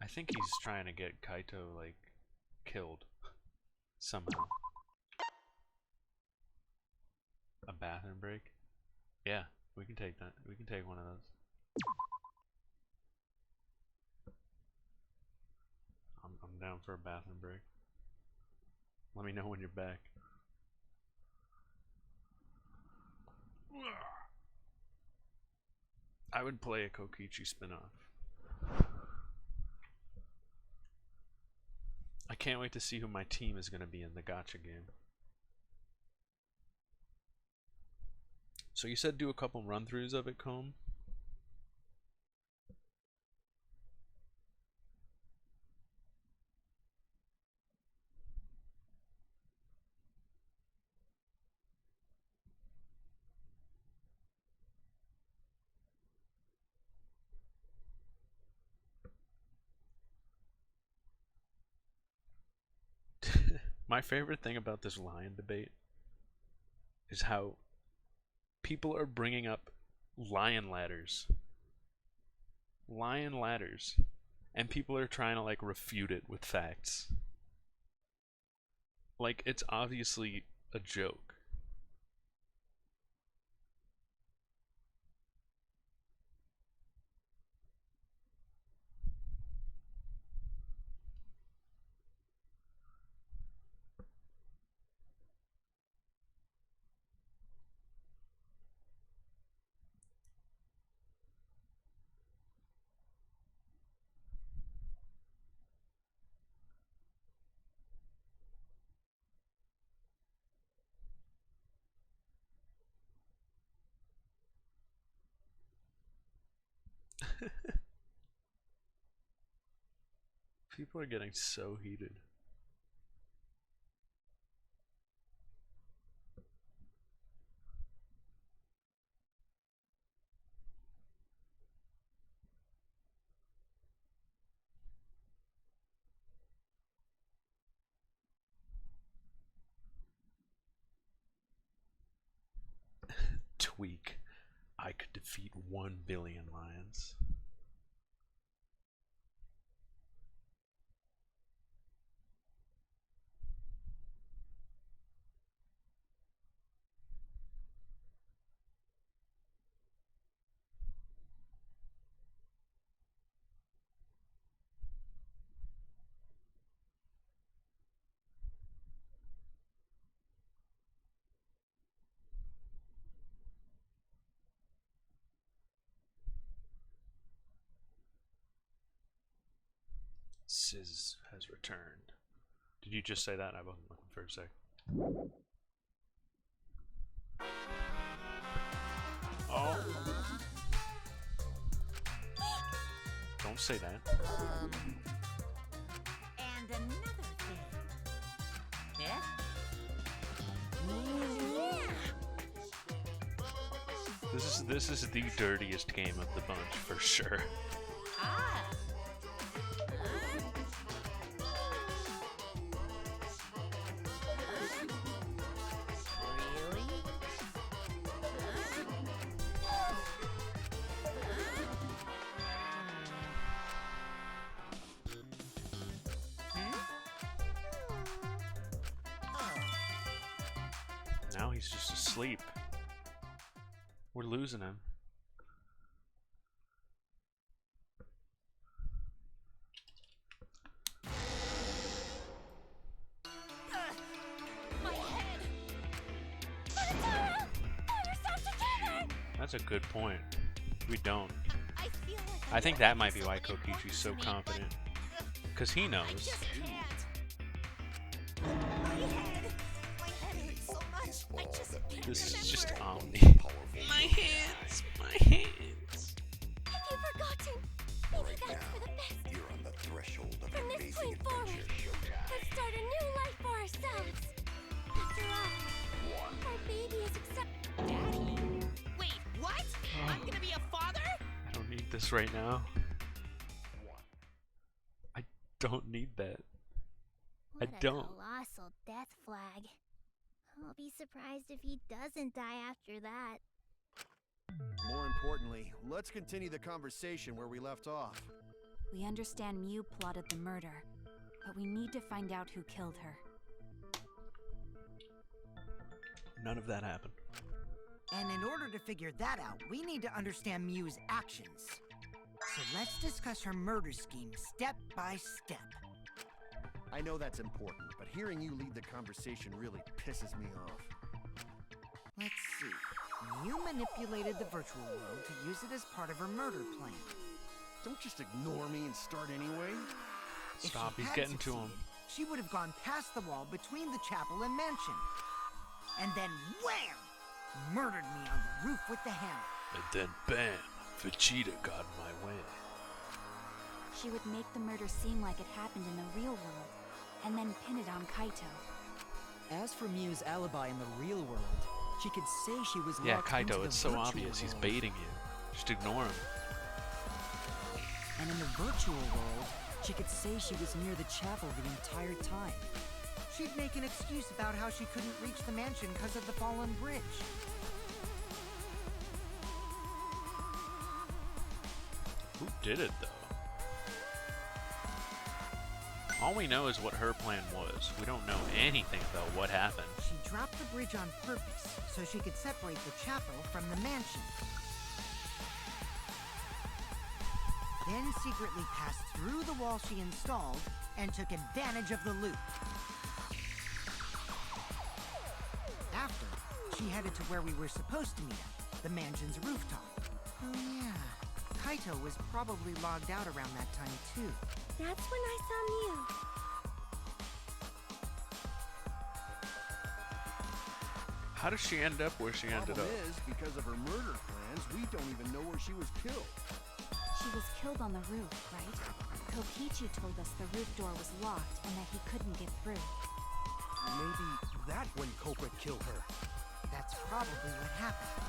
I think he's trying to get Kaito, like, killed. Somehow. A bathroom break? Yeah, we can take that. We can take one of those. I'm down for a bathroom break. Let me know when you're back. I would play a Kokichi spinoff. I can't wait to see who my team is going to be in the gacha game. So you said do a couple run-throughs of it, Comb? My favorite thing about this lion debate is how people are bringing up lion ladders. Lion ladders. And people are trying to like refute it with facts. Like it's obviously a joke. People are getting so heated. Tweak. I could defeat 1 billion lions. Sizz has returned. Did you just say that? I wasn't looking for a sec. Oh. Don't say that. And another thing. Yeah? This is the dirtiest game of the bunch for sure. Ah. Really? Now he's just asleep. We're losing him. My head! Monotaro! Pull yourself together! That's a good point. We don't. I feel like I think that might be why so many Kokichi's so parts of me, confident. but, Because he I knows. just can't. My head! My head hurts so much. I just can't This is remember. just Omni. My hands! My hands! Have you forgotten? Maybe that's for the best. You're on the threshold of From an this amazing point forward, adventure. let's start a new life for ourselves. After all, our baby is Daddy? Wait, what? I'm gonna be a father? I don't need this right now. I don't need that. I don't. Colossal death flag. I'll be surprised if he doesn't die after that. More importantly, let's continue the conversation where we left off. We understand Mew plotted the murder, but we need to find out who killed her. None of that happened. And in order to figure that out, we need to understand Mew's actions. So let's discuss her murder scheme step by step. I know that's important, but hearing you lead the conversation really pisses me off. Let's see. Mew manipulated the virtual world to use it as part of her murder plan. Don't just ignore me and start anyway. If Stop, she he's had getting to him. succeeded, she would have gone past the wall between the chapel and mansion. And then wham! Murdered me on the roof with the hammer. And then bam, Vegeta got in my way. She would make the murder seem like it happened in the real world, and then pin it on Kaito. As for Mew's alibi in the real world, she could say she was Yeah, locked into Kaito, the it's so virtual obvious. He's world. baiting you. Just ignore him. And in the virtual world, she could say she was near the chapel the entire time. She'd make an excuse about how she couldn't reach the mansion because of the fallen bridge. Who did it, though? All we know is what her plan was. We don't know anything about what happened. She dropped the bridge on purpose so she could separate the chapel from the mansion. Then secretly passed through the wall she installed and took advantage of the loop. After, she headed to where we were supposed to meet at, the mansion's rooftop. Oh yeah, Kaito was probably logged out around that time too. That's when I saw Mew. How does she end up where she ended Problem up? is, because of her murder plans, we don't even know where she was killed. She was killed on the roof, right? Kokichi told us the roof door was locked and that he couldn't get through. Maybe that's when culprit killed her. That's probably what happened.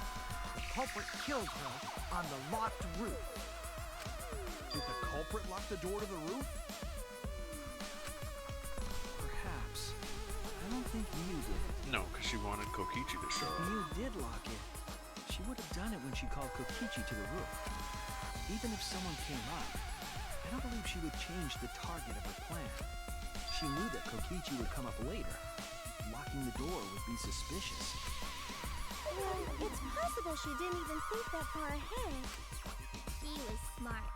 The culprit killed her on the locked roof. Did the culprit lock the door to the roof? Perhaps. I don't think Mew did it. No, because she wanted Kokichi to show If up. Mew did lock it, she would have done it when she called Kokichi to the roof. Even if someone came up, I don't believe she would change the target of her plan. She knew that Kokichi would come up later. Locking the door would be suspicious. Well, it's possible she didn't even think that far ahead. She was smart,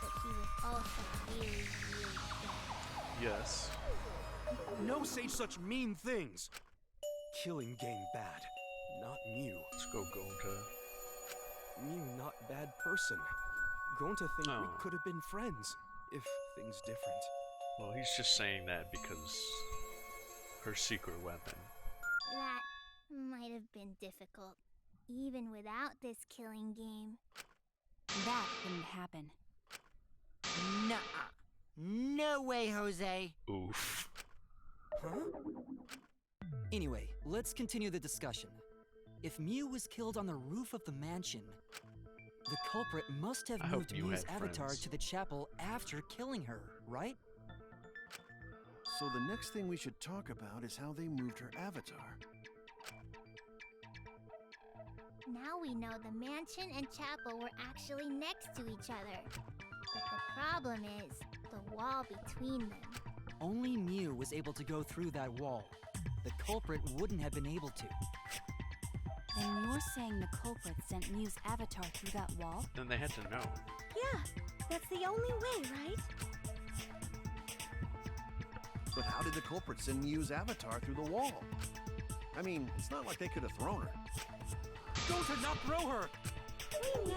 but she was also really, really dumb. Yes. No say such mean things! Killing game bad, not Mew. Let's go, Gonta. Mew not bad person. Gonta think No. we could have been friends, if things different. Well, he's just saying that because her secret weapon. That might have been difficult, even without this killing game. That wouldn't happen. Nuh-uh. No way, Jose. Oof. Huh? Anyway, let's continue the discussion. If Mew was killed on the roof of the mansion, the culprit must have I hope moved Mew Mew's had avatar friends. to the chapel after killing her, right? So the next thing we should talk about is how they moved her avatar. Now we know the mansion and chapel were actually next to each other. But the problem is the wall between them. Only Mew was able to go through that wall. The culprit wouldn't have been able to. Then you're saying the culprit sent Mew's avatar through that wall? Then they had to know. Yeah, that's the only way, right? But how did the culprit send Mew's avatar through the wall? I mean, it's not like they could have thrown her. Gonta, not throw her! We know.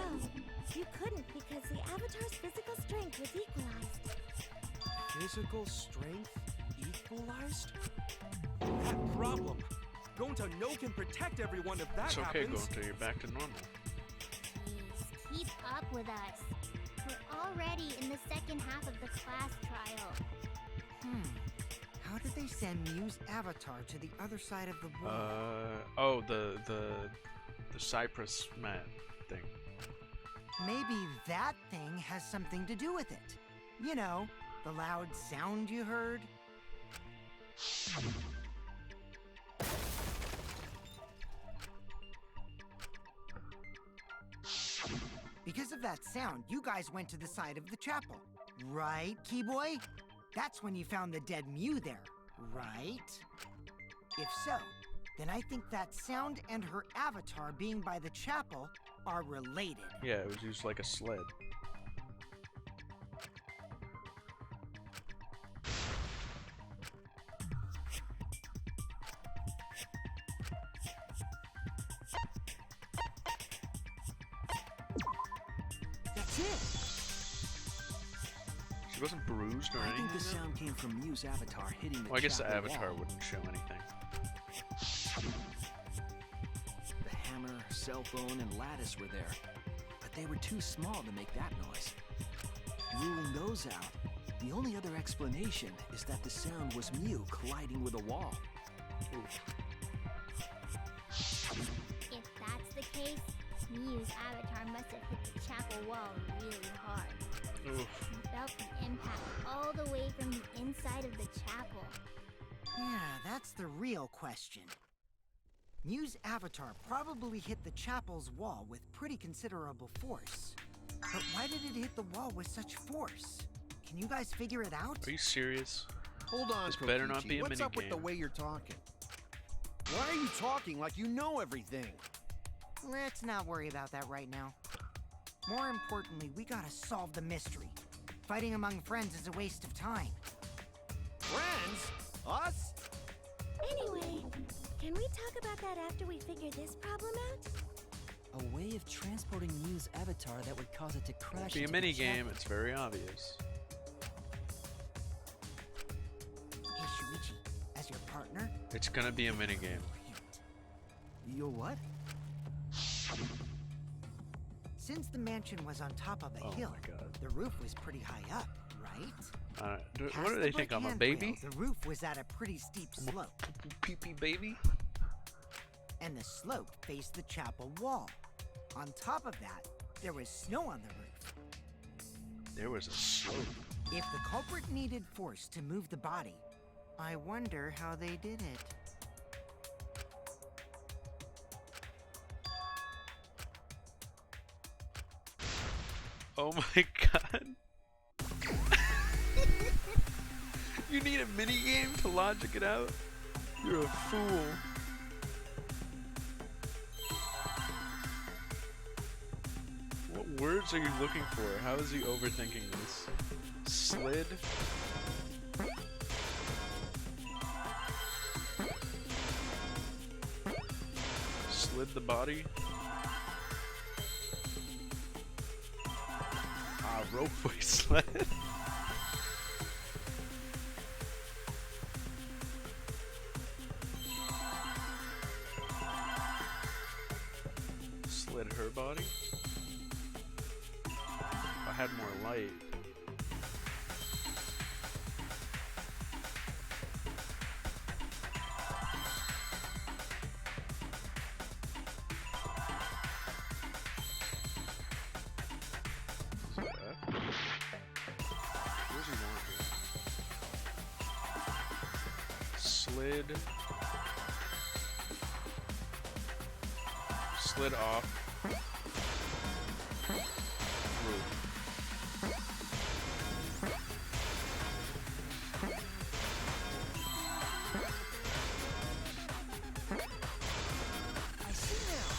You couldn't because the avatar's physical strength was equalized. Physical strength equalized? That problem. Gonta no can protect everyone if that It's okay, happens. Gonta. You're back to normal. Please, keep up with us. We're already in the second half of the class trial. How did they send Mew's avatar to the other side of the wall? Oh, the cypress mat thing. Maybe that thing has something to do with it. You know, the loud sound you heard. Because of that sound, you guys went to the side of the chapel. Right, Keyboy? That's when you found the dead Mew there, right? If so, then I think that sound and her avatar being by the chapel are related. Yeah, it was used like a sled. That's it. She wasn't bruised or I anything. think the sound came from Mew's avatar hitting the Well, I guess the chapel avatar wall. wouldn't show anything. The hammer, cell phone, and lattice were there, but they were too small to make that noise. Ruling those out, the only other explanation is that the sound was Mew colliding with a wall. If that's the case, Mew's avatar must have hit the chapel wall really hard. Oof. And felt the impact all the way from the inside of the chapel. Yeah, that's the real question. Mew's avatar probably hit the chapel's wall with pretty considerable force. But why did it hit the wall with such force? Can you guys figure it out? Are you serious? Hold on, This better not Kokichi. be a What's up with minigame. the way you're talking? Why are you talking like you know everything? Let's not worry about that right now. More importantly, we gotta solve the mystery. Fighting among friends is a waste of time. Friends? Us? Anyway, can we talk about that after we figure this problem out? A way of transporting Mew's avatar that would cause it to crash Be a into the mini game. chapel. It's very obvious. Hey, Shuichi, as your partner, It's gonna be a mini game. hint. You're what? Since the mansion was on top of a Oh hill, my god. the roof was pretty high up, right? What Past do the they think? brick I'm a handrail, baby? The roof was at a pretty steep slope, Pee-pee baby? and the slope faced the chapel wall. On top of that, there was snow on the roof. There was a slope. If the culprit needed force to move the body, I wonder how they did it. Oh my god. You need a mini game to logic it out? You're a fool. What words are you looking for? How is he overthinking this? Slid? Slid the body? Ropeway sled? Slid her body? If I had more light. What does he want here? Slid. Slid off. Roof. I see now.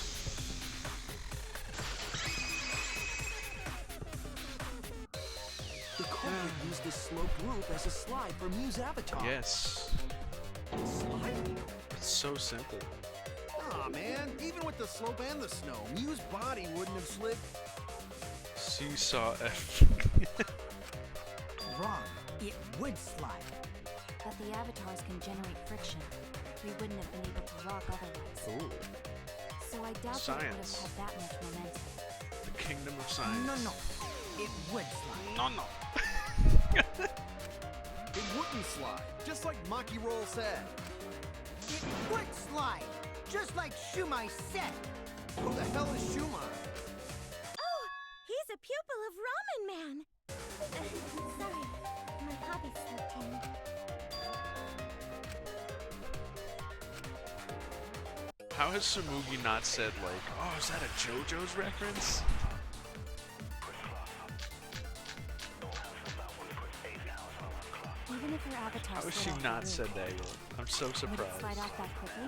The culprit used the sloped roof as a slide for Mew's avatar. Yes. Slide? It's so simple. Aw, man. Even with the slope and the snow, Mew's body wouldn't have slid. Seesaw F. Wrong. It would slide. But the avatars can generate friction. We wouldn't have been able to walk otherwise. Ooh. So I doubt that it would have Science. had that much momentum. The kingdom of science. No. It would slide. No. It wouldn't slide, just like Maki Roll said. It would slide, just like Shumai said. Who the hell is Shumai? Oh, he's a pupil of Ramen Man. Sorry, my hobby slipped in. How has Samugi not said like, oh, is that a JoJo's reference? avatar How has slid she off the not roof. said that yet? I'm so Would it surprised. slide off that quickly?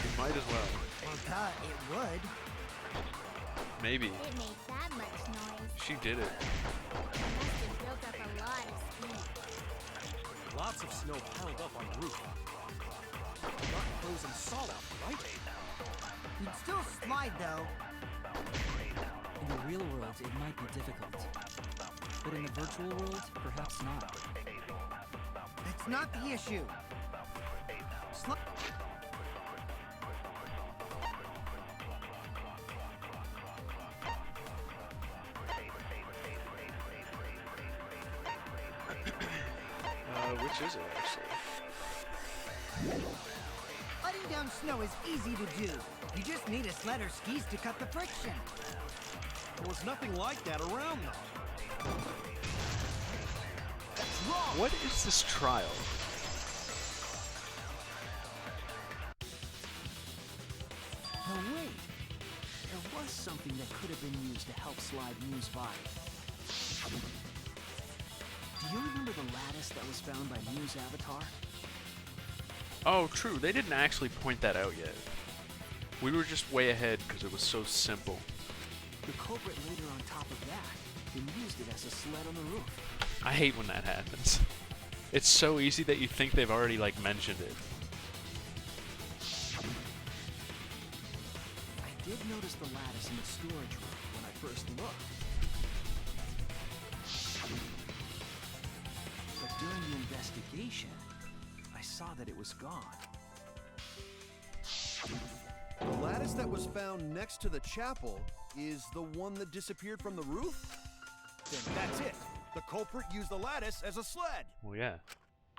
She might as well. Well, duh, it would. Maybe. It made that much noise. She did it. It must have built up a lot of steam. Lots of snow piled up on the roof. Not frozen solid, right? You'd still slide, though. In the real world, it might be difficult. But in the virtual world, perhaps not. That's not the issue. Which is it, actually? Letting down snow is easy to do. You just need a sled or skis to cut the friction. There was nothing like that around, though. That's wrong. What is this trial? No, wait. There was something that could have been used to help slide Mew's body. Do you remember the lattice that was found by Mew's avatar? Oh, true. They didn't actually point that out yet. We were just way ahead because it was so simple. The culprit laid her on top of that, and used it as a sled on the roof. I hate when that happens. It's so easy that you think they've already, like, mentioned it. I did notice the lattice in the storage room when I first looked. But during the investigation, I saw that it was gone. The lattice that was found next to the chapel is the one that disappeared from the roof? Then that's it. The culprit used the lattice as a sled. Well, yeah.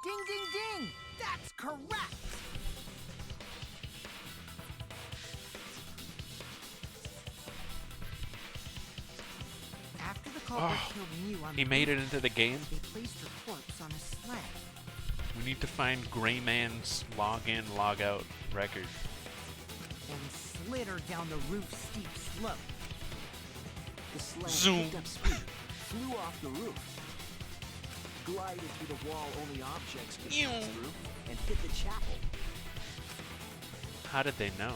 Ding, ding, ding! That's correct! After the culprit Oh, killed Mew on He the made roof, it into the game. they placed her corpse on a sled. We need to find Gray Man's log-in, log-out record. And slid her down the roof's steep slope. The sled Zoom. picked up speed, flew off the roof, glided through the wall only objects could pass through, and hit the chapel. How did they know?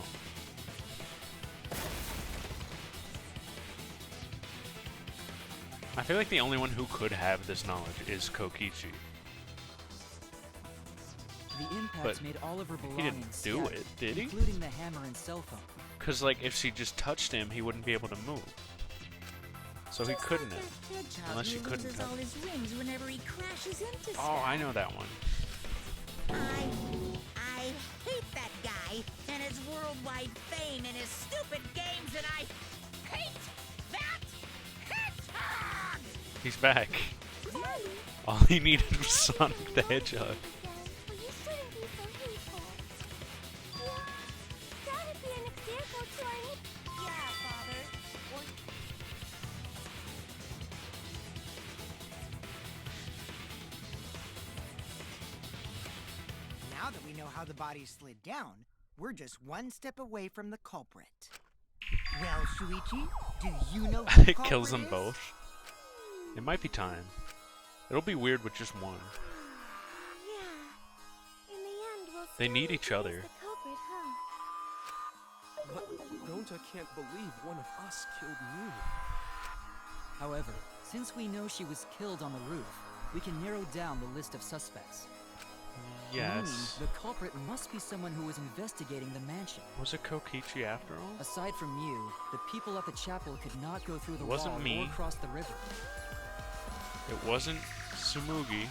I feel like the only one who could have this knowledge is Kokichi. The impacts But made all of her he belongings didn't do scattered, it, did he? including the hammer and cell phone. Because, like, if she just touched him, he wouldn't be able to move. So he couldn't have. Unless she couldn't loses touch all his wings whenever he crashes into Oh, stuff. I know that one. I hate that guy and his worldwide fame and his stupid games, and I hate that hedgehog! He's back. All he needed was Sonic the Hedgehog. But you shouldn't be so hateful. Yeah, that'd be an example to our Yeah, Father. Now that we know how the body slid down, we're just one step away from the culprit. Well, Shuichi, do you know who the It kills culprit them is? both. It might be time. It'll be weird with just one. Yeah. In the end, we'll They still need to each trace other. the culprit, huh? But Gonta can't believe one of us killed Mew. However, since we know she was killed on the roof, we can narrow down the list of suspects. Meaning, Yes. the culprit must be someone who was investigating the mansion. Was it Kokichi after all? Aside from Mew, the people at the chapel could not go through the Wasn't wall me. or cross the river. It wasn't Tsumugi.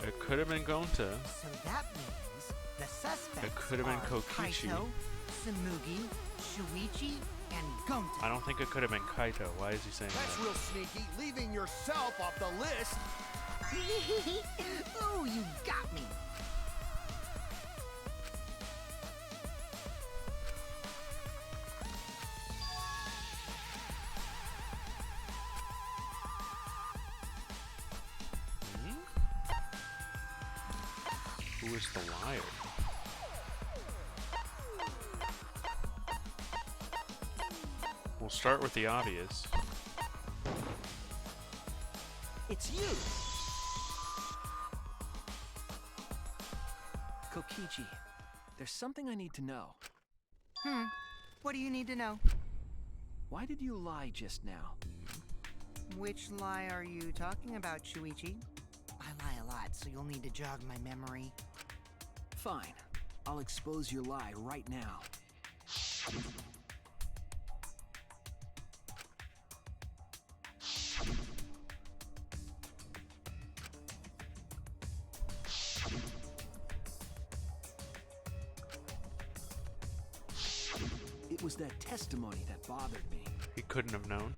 It could have been Gonta. So that means the suspects It could have been are Kokichi. Kaito, Tsumugi, Shuichi, and Gonta. I don't think it could have been Kaito. Why is he saying That's that? real sneaky, leaving yourself off the list. Ooh, you got me. Who is the liar? We'll start with the obvious. It's you. Kokichi, there's something I need to know. What do you need to know? Why did you lie just now? Which lie are you talking about, Shuichi? I lie a lot, so you'll need to jog my memory. Fine. I'll expose your lie right now. It was that testimony that bothered me. He couldn't have known.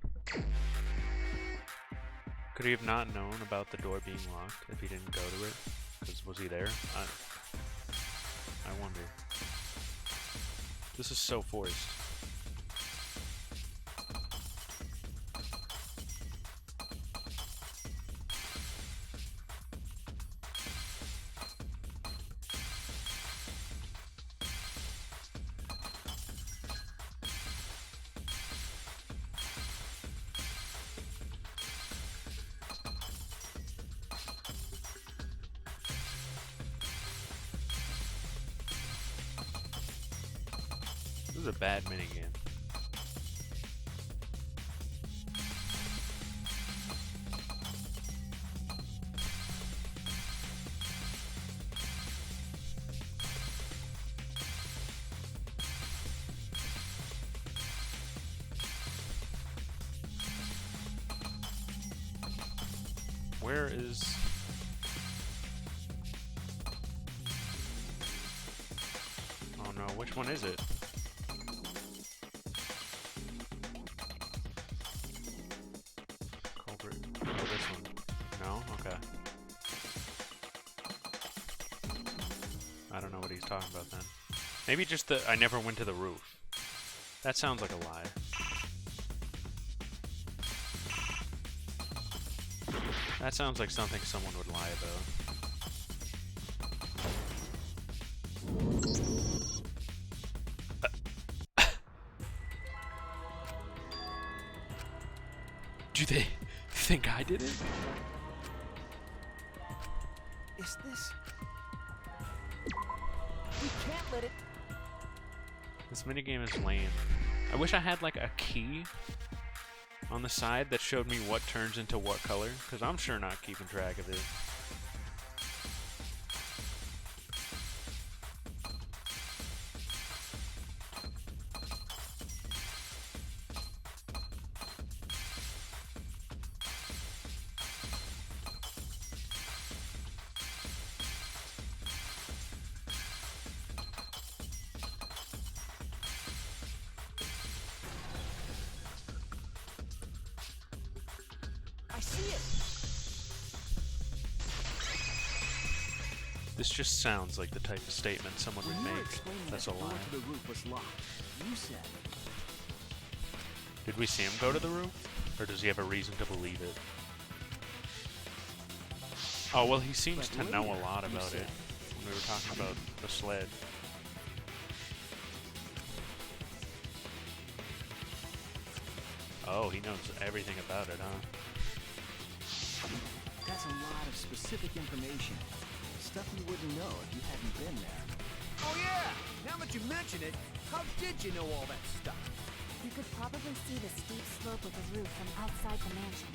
Could he have not known about the door being locked if he didn't go to it? Because was he there? I wonder. This is so forced. This is a bad minigame. Where is... Oh no, which one is it? Culprit. Oh, this one. No? Okay. I don't know what he's talking about then. Maybe just the I never went to the roof. That sounds like a lie. That sounds like something someone would lie about. Do they think I did it? Is this... We can't let it... This minigame is lame. I wish I had like a key on the side that showed me what turns into what color, because I'm sure not keeping track of it. I see it! This just sounds like the type of statement someone would When you were make. explaining That's that a the door lie. to the roof was locked, you said... Did we see him go to the roof? Or does he have a reason to believe it? Oh, well, he seems But to know a later, lot you about said- it. When we were talking about the sled. Oh, he knows everything about it, huh? That's a lot of specific information. Stuff you wouldn't know if you hadn't been there. Oh yeah! Now that you mention it, how did you know all that stuff? You could probably see the steep slope of the roof from outside the mansion.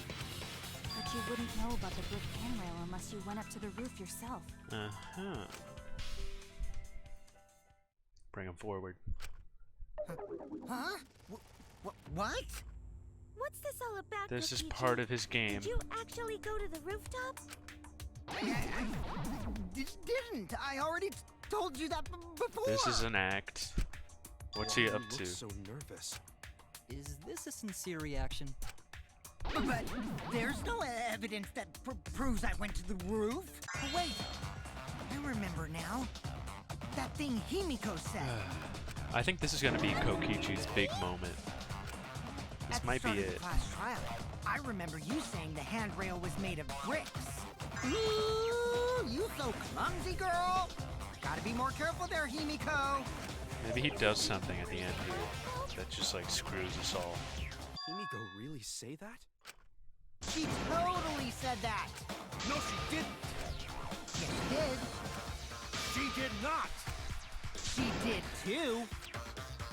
But you wouldn't know about the brick handrail unless you went up to the roof yourself. Uh-huh. Bring him forward. Huh? What? What's this all about, This is Kokichi? part of his game. Did you actually go to the rooftop? I didn't. I already told you that before. This is an act. What's he up to? So nervous. Is this a sincere reaction? But there's no evidence that proves I went to the roof. Wait, I remember now. That thing Himiko said. I think this is gonna be Kokichi's big moment. This At the might be start of the it. class trial, I remember you saying the handrail was made of bricks. Ooh, you so clumsy, girl. Gotta be more careful there, Himiko. Maybe he does something at the end here that just like screws us all. Himiko really say that? She totally said that. No, she didn't. Yes, she did. She did not! She did too.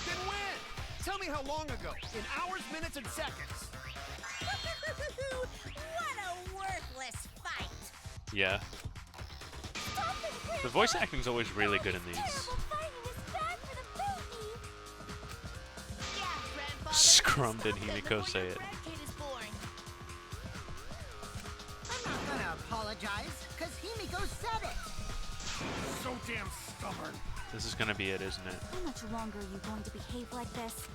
Then when? Tell me how long ago. In hours, minutes, and seconds. What a worthless fight! Yeah. Stop it, The Grandpa! voice acting's always really good in these. Terrible fighting is bad for the baby! Yeah, Grandfather. Scrum did Stop them Himiko before say your it. grandkid is born. I'm not gonna apologize, because Himiko said it. So damn stubborn. This is gonna be it, isn't it? How much longer are you going to behave like this?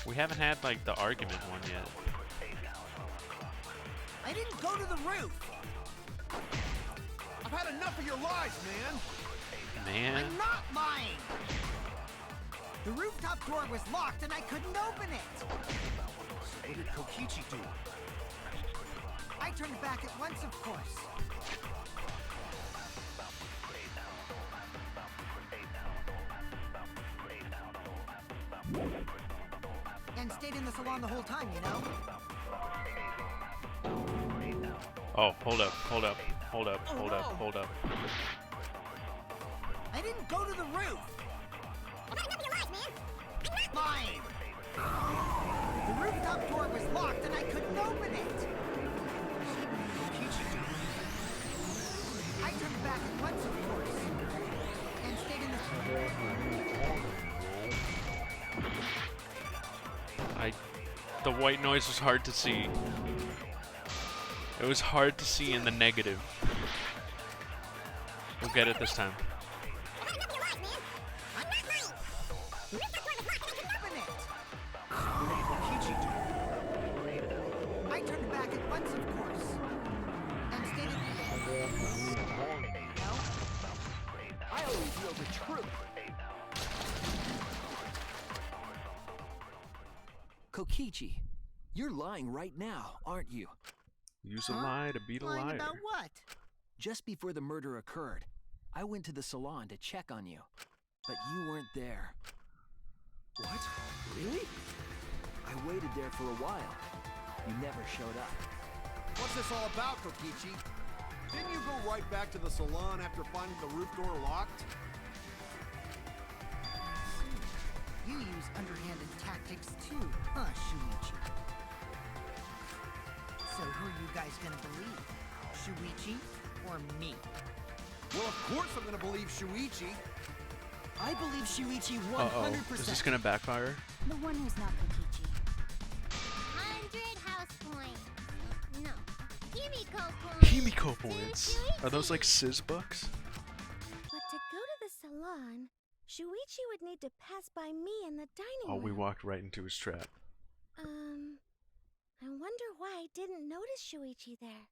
We haven't had like the argument one yet. I didn't go to the roof. I've had enough of your lies, man. Man. I'm not lying. The rooftop door was locked and I couldn't open it. What did Kokichi do? I turned back at once, of course. And stayed in the salon the whole time, you know? Oh, hold up, hold up, hold up, hold up, hold up. I didn't go to the roof. Lying. The rooftop door was locked and I couldn't open it. I turned back at once, of course. And stayed in the... The white noise was hard to see. It was hard to see in the negative. We'll get it this time. I turned back at once, of course. And stayed in... No? I always know the truth. Kokichi, you're lying right now, aren't you? Use a lie to beat a Lying liar. about what? Just before the murder occurred, I went to the salon to check on you, but you weren't there. What? Really? I waited there for a while. You never showed up. What's this all about, Kokichi? Didn't you go right back to the salon after finding the roof door locked? You use underhanded tactics too, huh, Shuichi? So who are you guys gonna believe? Shuichi or me? Well, of course I'm gonna believe Shuichi. I believe Shuichi 100%. Uh-oh. Is this gonna backfire? The one who's not Kokichi. 100 house points. No. Himiko points. Himiko points. Are those like sizz bucks? But to go to the salon, Shuichi would need to pass by me in the dining Oh, room. we walked right into his trap. I wonder why I didn't notice Shuichi there.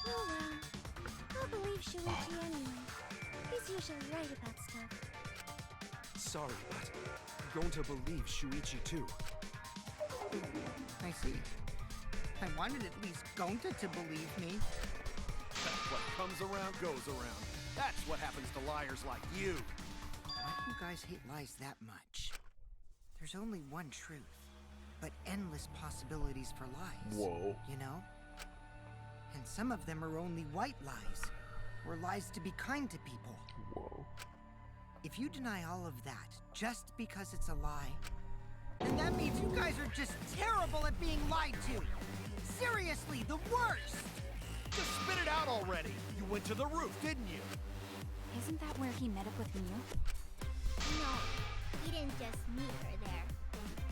Oh well. I'll believe Shuichi anyway. He's usually right about stuff. Sorry, but I'm going to believe Shuichi too. I see. I wanted at least Gonta to believe me. What comes around goes around. That's what happens to liars like you. Why do you guys hate lies that much? There's only one truth, but endless possibilities for lies. Whoa. You know? And some of them are only white lies, or lies to be kind to people. Whoa. If you deny all of that just because it's a lie, then that means you guys are just terrible at being lied to. Seriously, the worst! Just spit it out already. You went to the roof, didn't you? Isn't that where he met up with Mew? No, he didn't just meet her there.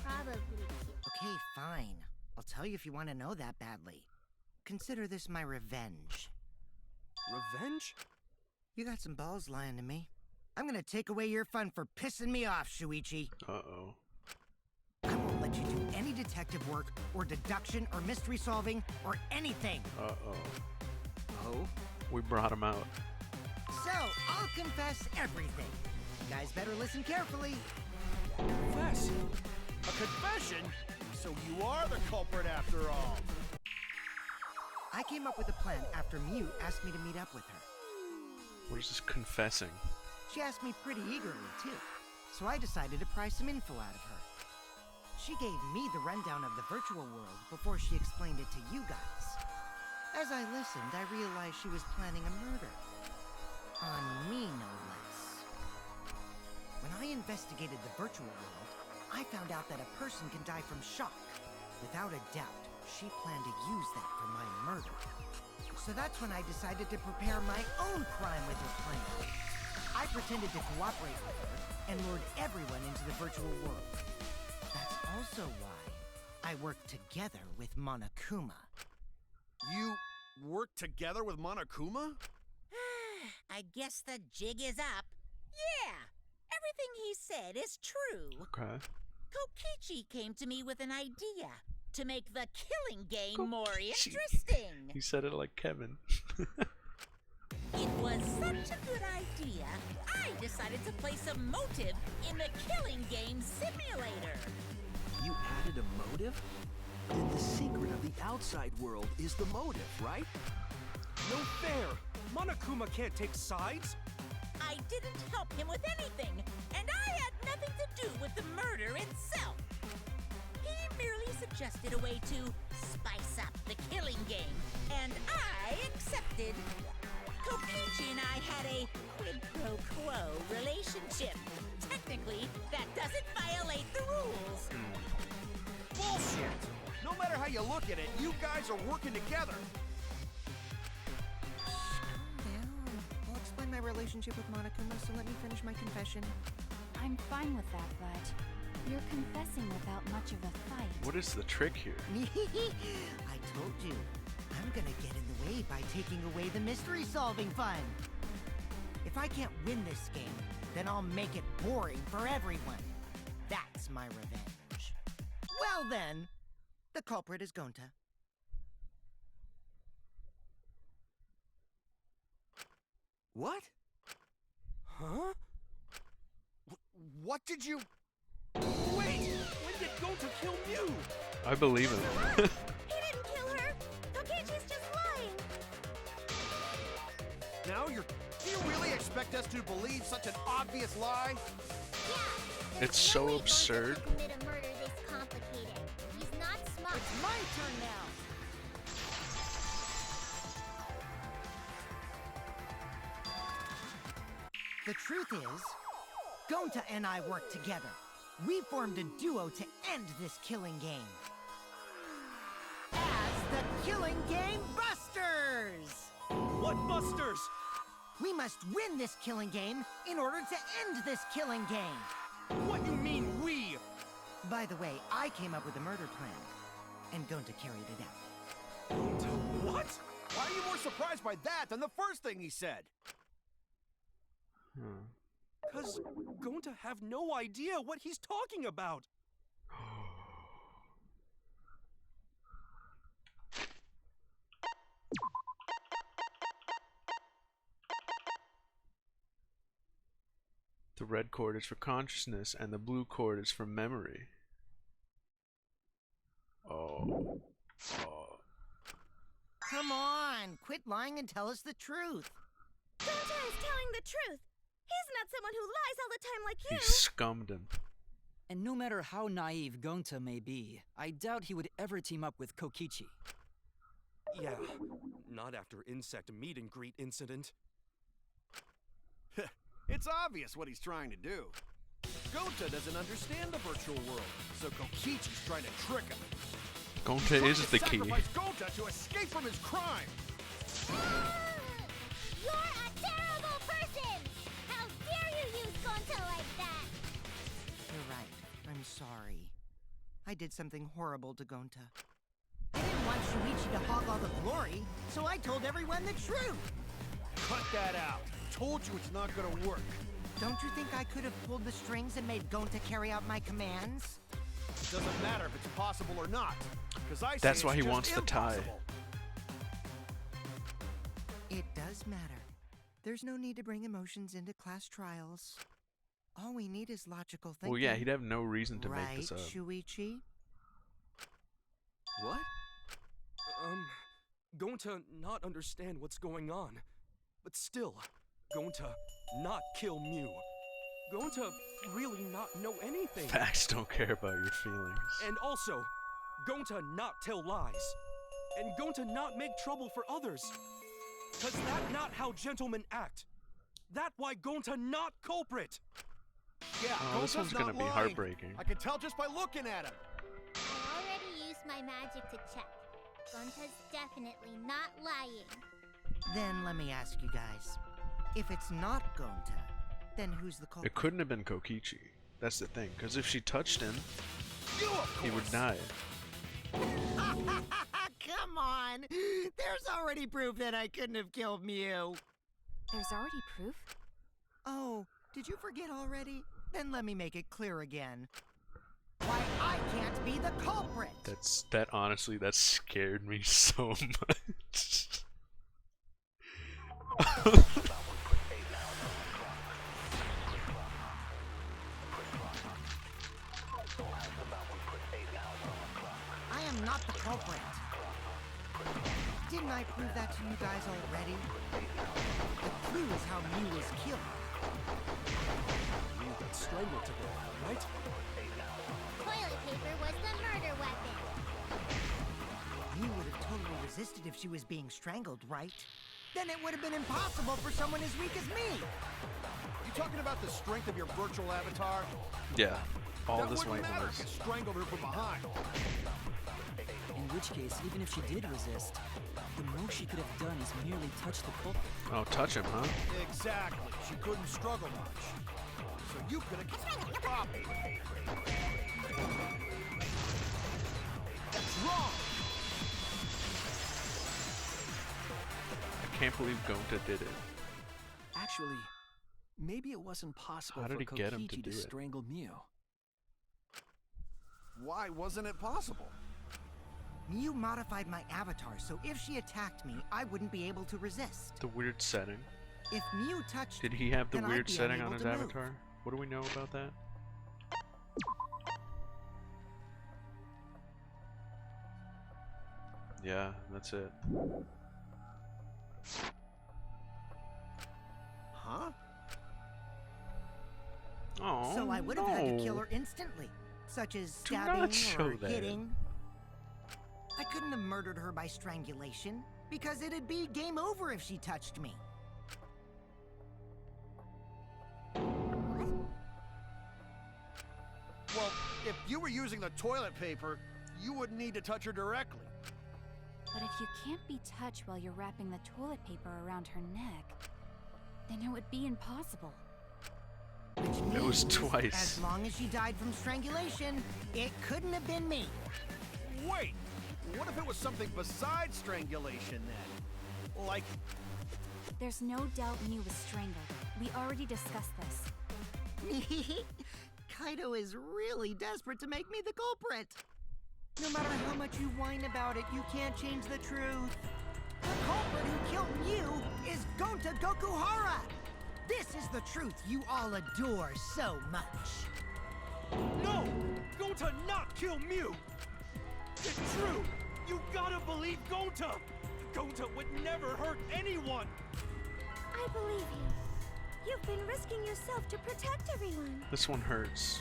Probably Okay, fine. I'll tell you if you want to know that badly. Consider this my revenge. Revenge? You got some balls lying to me. I'm gonna take away your fun for pissing me off, Shuichi. Uh-oh. I won't let you do any detective work, or deduction, or mystery solving, or anything. Uh-oh. Oh? We brought him out. So, I'll confess everything. You guys better listen carefully. Confess? A confession? So you are the culprit after all. I came up with a plan after Mew asked me to meet up with her. What is this confessing? She asked me pretty eagerly, too, so I decided to pry some info out of her. She gave me the rundown of the virtual world before she explained it to you guys. As I listened, I realized she was planning a murder. On me, no less. When I investigated the virtual world, I found out that a person can die from shock. Without a doubt, she planned to use that for my murder. So that's when I decided to prepare my own crime with her plan. I pretended to cooperate with her and lured everyone into the virtual world. That's also why I worked together with Monokuma. You worked together with Monokuma? I guess the jig is up. Yeah, everything he said is true. Okay. Kokichi came to me with an idea to make the killing game more Kokichi. interesting. He said it like Kevin. It was such a good idea, I decided to place a motive in the killing game simulator. You added a motive? Then the secret of the outside world is the motive, right? No fair! Monokuma can't take sides! I didn't help him with anything, and I had nothing to do with the murder itself. He merely suggested a way to spice up the killing game, and I accepted. Kokichi and I had a quid pro quo relationship. Technically, that doesn't violate the rules. Bullshit! No matter how you look at it, you guys are working together. I'll explain my relationship with Monokuma, so let me finish my confession. I'm fine with that, but you're confessing without much of a fight. What is the trick here? I told you. I'm gonna get in the way by taking away the mystery-solving fun. If I can't win this game, then I'll make it boring for everyone. That's my revenge. Well then, the culprit is Gonta. What? Huh? What did you... Wait! When did Gonta kill Mew? I believe him. He didn't kill her! Kokichi's just lying! Now you're... Do you really expect us to believe such an obvious lie? Yeah! It's so no way absurd. Gonta could commit a murder this complicated. He's not smart. It's my turn now! The truth is, Gonta and I worked together. We formed a duo to end this killing game. As the Killing Game Busters! What busters? We must win this killing game in order to end this killing game. What you mean, we? By the way, I came up with a murder plan, and Gonta carried it out. What? Why are you more surprised by that than the first thing he said? Cause Gonta have no idea what he's talking about. The red cord is for consciousness, and the blue cord is for memory. Oh. Come on, quit lying and tell us the truth. Gonta is telling the truth. He's not someone who lies all the time like He you. scummed him. And no matter how naive Gonta may be, I doubt he would ever team up with Kokichi. Yeah, not after insect meet and greet incident. It's obvious what he's trying to do. Gonta doesn't understand the virtual world, so Kokichi's trying to trick him. Gonta is the key. Sacrifice Gonta to escape from his crime. You're a terrible person! How dare you use Gonta like that? You're right. I'm sorry. I did something horrible to Gonta. I didn't want Shuichi to hog all the glory, so I told everyone the truth. Cut that out. Told you it's not gonna work. Don't you think I could have pulled the strings and made Gonta carry out my commands? It doesn't matter if it's possible or not. Because I say That's why it's he just wants the tie. impossible. It does matter. There's no need to bring emotions into class trials. All we need is logical thinking. Well, yeah, he'd have no reason to right, make this up. Shuichi? What? going to not understand what's going on, but still, going to not kill Mew. Going to really not know anything. Facts don't care about your feelings. And also, going to not tell lies. And going to not make trouble for others. Cause that not how gentlemen act. That why going to not culprit. Yeah, Oh, this one's Gonta's gonna not be lying. heartbreaking. I can tell just by looking at him. I already used my magic to check. Gonta's definitely not lying. Then let me ask you guys. If it's not Gonta, then who's the culprit? It couldn't have been Kokichi. That's the thing, because if she touched him, You, of he would course. die. Come on! There's already proof that I couldn't have killed Mew. There's already proof? Oh, did you forget already? Then let me make it clear again. Why, I can't be the culprit! That honestly, that scared me so much. I am not the culprit. Didn't I prove that to you guys already? The clue is how Mew was killed. Mew got strangled to death, right? Toilet paper was the murder weapon. Mew would have totally resisted if she was being strangled, right? Then it would have been impossible for someone as weak as me. You talking about the strength of your virtual avatar? Yeah, all That this wouldn't white matter noise. if you strangled her from behind. In which case, even if she did resist, the most she could have done is merely touch the culprit. Oh, touch him, huh? Exactly. She couldn't struggle much. So you could have killed the problem. That's wrong. I can't believe Gonta did it. Actually, maybe it wasn't possible How did for he get him to Kokichi do it? strangle Mew. Why wasn't it possible? Mew modified my avatar, so if she attacked me, I wouldn't be able to resist. The weird setting. If Mew touched Did me, he have the then I'd weird be setting on unable his to move. avatar? What do we know about that? Yeah, that's it. Huh? Oh, So I would have had to kill no. her instantly, such as Do stabbing not show or that. hitting. I couldn't have murdered her by strangulation, because it'd be game over if she touched me. Well, if you were using the toilet paper, you wouldn't need to touch her directly. But if you can't be touched while you're wrapping the toilet paper around her neck, then it would be impossible. Which It was means, twice. As long as she died from strangulation, it couldn't have been me. Wait, what if it was something besides strangulation then? Like, There's no doubt Mew was strangled. We already discussed this. Kaido is really desperate to make me the culprit. No matter how much you whine about it, you can't change the truth. The culprit who killed Mew is Gonta Gokuhara. This is the truth you all adore so much. No! Gonta not kill Mew! It's true! You gotta believe Gonta! Gonta would never hurt anyone! I believe you. You've been risking yourself to protect everyone. This one hurts.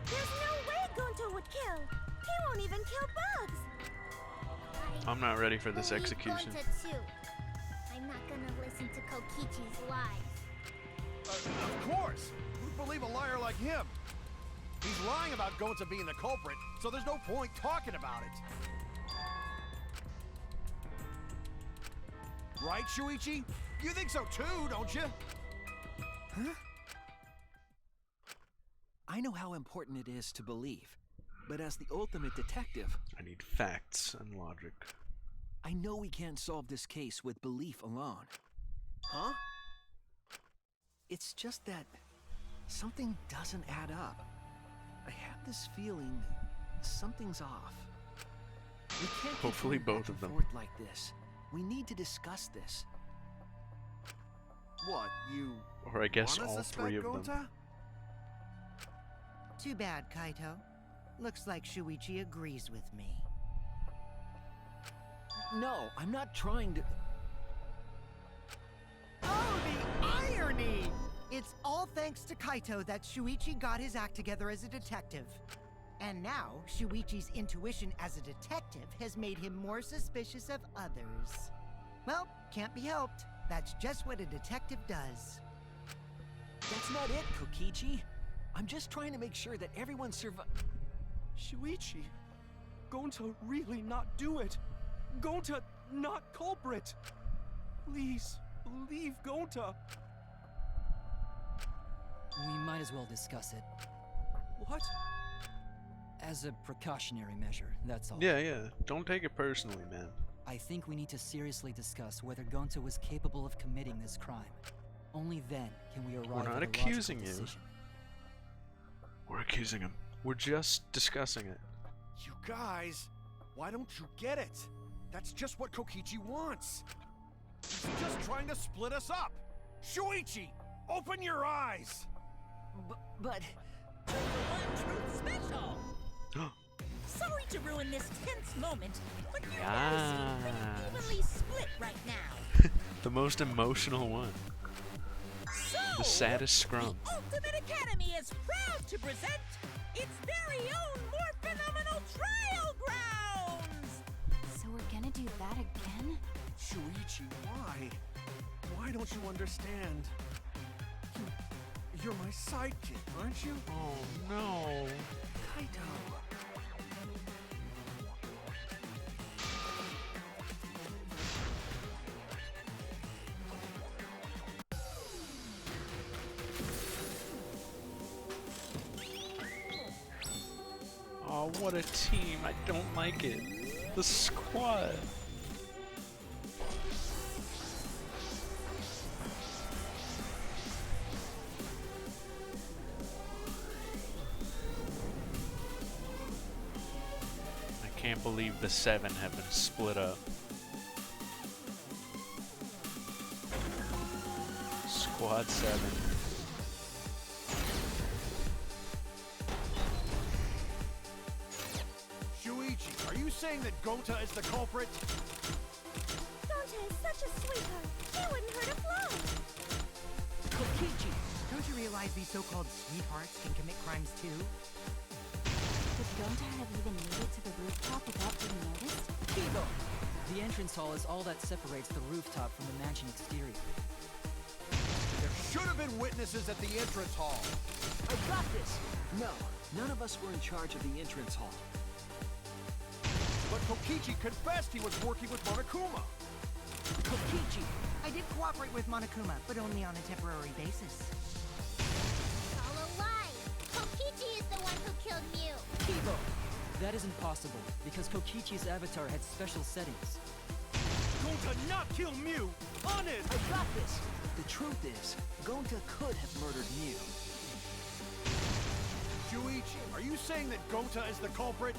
There's no way Gonta would kill. He won't even kill bugs. I'm not ready for this Believe execution. Gonta too. I'm not gonna listen to Kokichi's lies. of course! Who'd believe a liar like him? He's lying about Gonta being the culprit, so there's no point talking about it. Right, Shuichi? You think so too, don't you? Huh? I know how important it is to believe, but as the ultimate detective, I need facts and logic. I know we can't solve this case with belief alone. Huh? It's just that something doesn't add up. I have this feeling something's off. We can't keep Hopefully going both back of and them. forth like this. We need to discuss this. What, you Or I guess wanna all suspect three of them. Gonta? Too bad, Kaito. Looks like Shuichi agrees with me. No, I'm not trying to... Oh, the irony! It's all thanks to Kaito that Shuichi got his act together as a detective. And now, Shuichi's intuition as a detective has made him more suspicious of others. Well, can't be helped. That's just what a detective does. That's not it, Kokichi. I'm just trying to make sure that everyone Shuichi, Gonta really not do it. Gonta not culprit. Please, believe Gonta. We might as well discuss it. What? As a precautionary measure, that's all. Yeah. Don't take it personally, man. I think we need to seriously discuss whether Gonta was capable of committing this crime. Only then can we arrive We're not at a accusing logical you. decision. We're accusing him. We're just discussing it. You guys, why don't you get it? That's just what Kokichi wants. He's just trying to split us up. Shuichi, open your eyes. But... The one truth special! Sorry to ruin this tense moment, but your votes seem pretty evenly split right now. The most emotional one. So, The saddest scrum. The Ultimate Academy is proud to present its very own more phenomenal trial grounds! So we're gonna do that again? Shuichi, why? Why don't you understand? You're my sidekick, aren't you? Oh no. Kaito. Oh, what a team. I don't like it. The squad. I can't believe the 7 have been split up. Squad 7. Shuichi, are you saying that Gonta is the culprit? Gonta is such a sweetheart. He wouldn't hurt a fly. Kokichi, don't you realize these so-called sweethearts can commit crimes too? Could Gonta have even made it to the rooftop without being noticed? Kibo! The entrance hall is all that separates the rooftop from the mansion exterior. There should have been witnesses at the entrance hall. I got this! No, none of us were in charge of the entrance hall. But Kokichi confessed he was working with Monokuma. Kokichi, I did cooperate with Monokuma, but only on a temporary basis. It's all a lie. Kokichi is the one who killed Mew. Kibo! That isn't possible, because Kokichi's avatar had special settings. Gonta not kill Mew! Honest! I got this! The truth is, Gonta could have murdered Mew. Shuichi, are you saying that Gonta is the culprit?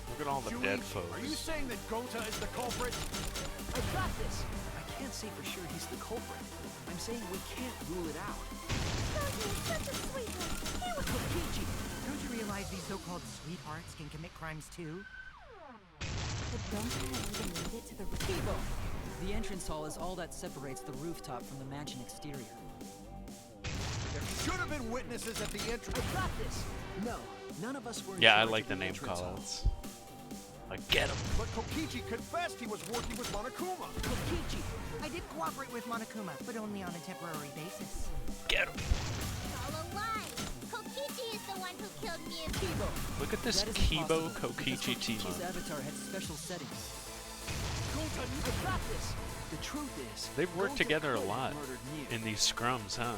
Look at all the dead Shuichi, folks. are you saying that Gonta is the culprit? I got this! I can't say for sure he's the culprit. I'm saying we can't rule it out. Gonta is such a sweetheart. He would... Kokichi, don't you realize these so-called sweethearts can commit crimes too? Could Gonta have even made it to the rooftop? Kibo! The entrance hall is all that separates the rooftop from the mansion exterior. There should have been witnesses at the entrance. I got this! No, none of us were in Yeah, I charge like of the name entrance hall. callouts. Like, get him. But Kokichi confessed he was working with Monokuma. Kokichi, I did cooperate with Monokuma, but only on a temporary basis. Get him. It's all a lie. Kokichi is the one who killed Mew. Kibo! Look at this That isn't Kibo possible, because Kokichi team Kokichi's up. avatar had special settings. Gonta I got this! The truth is, They've worked Gonta together a could have lot murdered Mew. in these scrums, huh?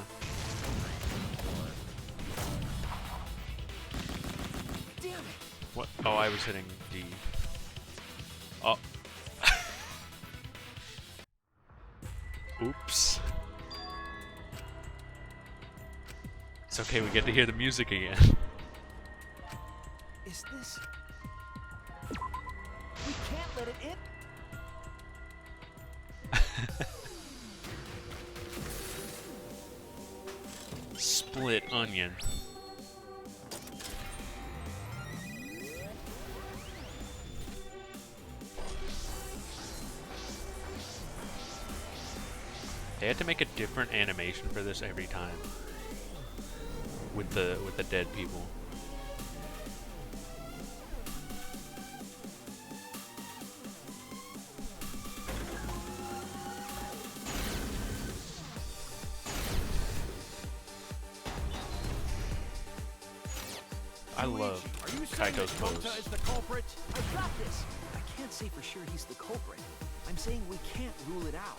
Damn it! What? Oh, I was hitting D. Oh. Oops. It's okay, we get to hear the music again. Is this... We can't let it in? split onion. They had to make a different animation for this every time with the dead people. I love Kaito's pose. Is the culprit? I got this. I can't say for sure he's the culprit. I'm saying we can't rule it out.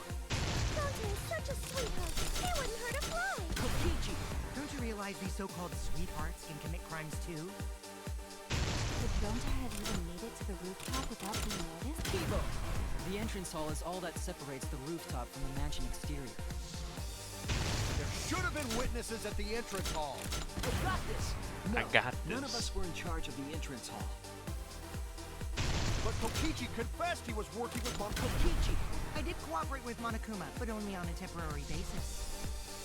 Gonta is such a sweetheart. He wouldn't hurt a fly. Kokichi, don't you realize these so-called sweethearts can commit crimes too? Could Gonta have even made it to the rooftop without being noticed? Kibo! The entrance hall is all that separates the rooftop from the mansion exterior. There should have been witnesses at the entrance hall. I got this. No, I got none of this. us were in charge of the entrance hall. But Kokichi confessed he was working with Kokichi, I did cooperate with Monokuma, but only on a temporary basis.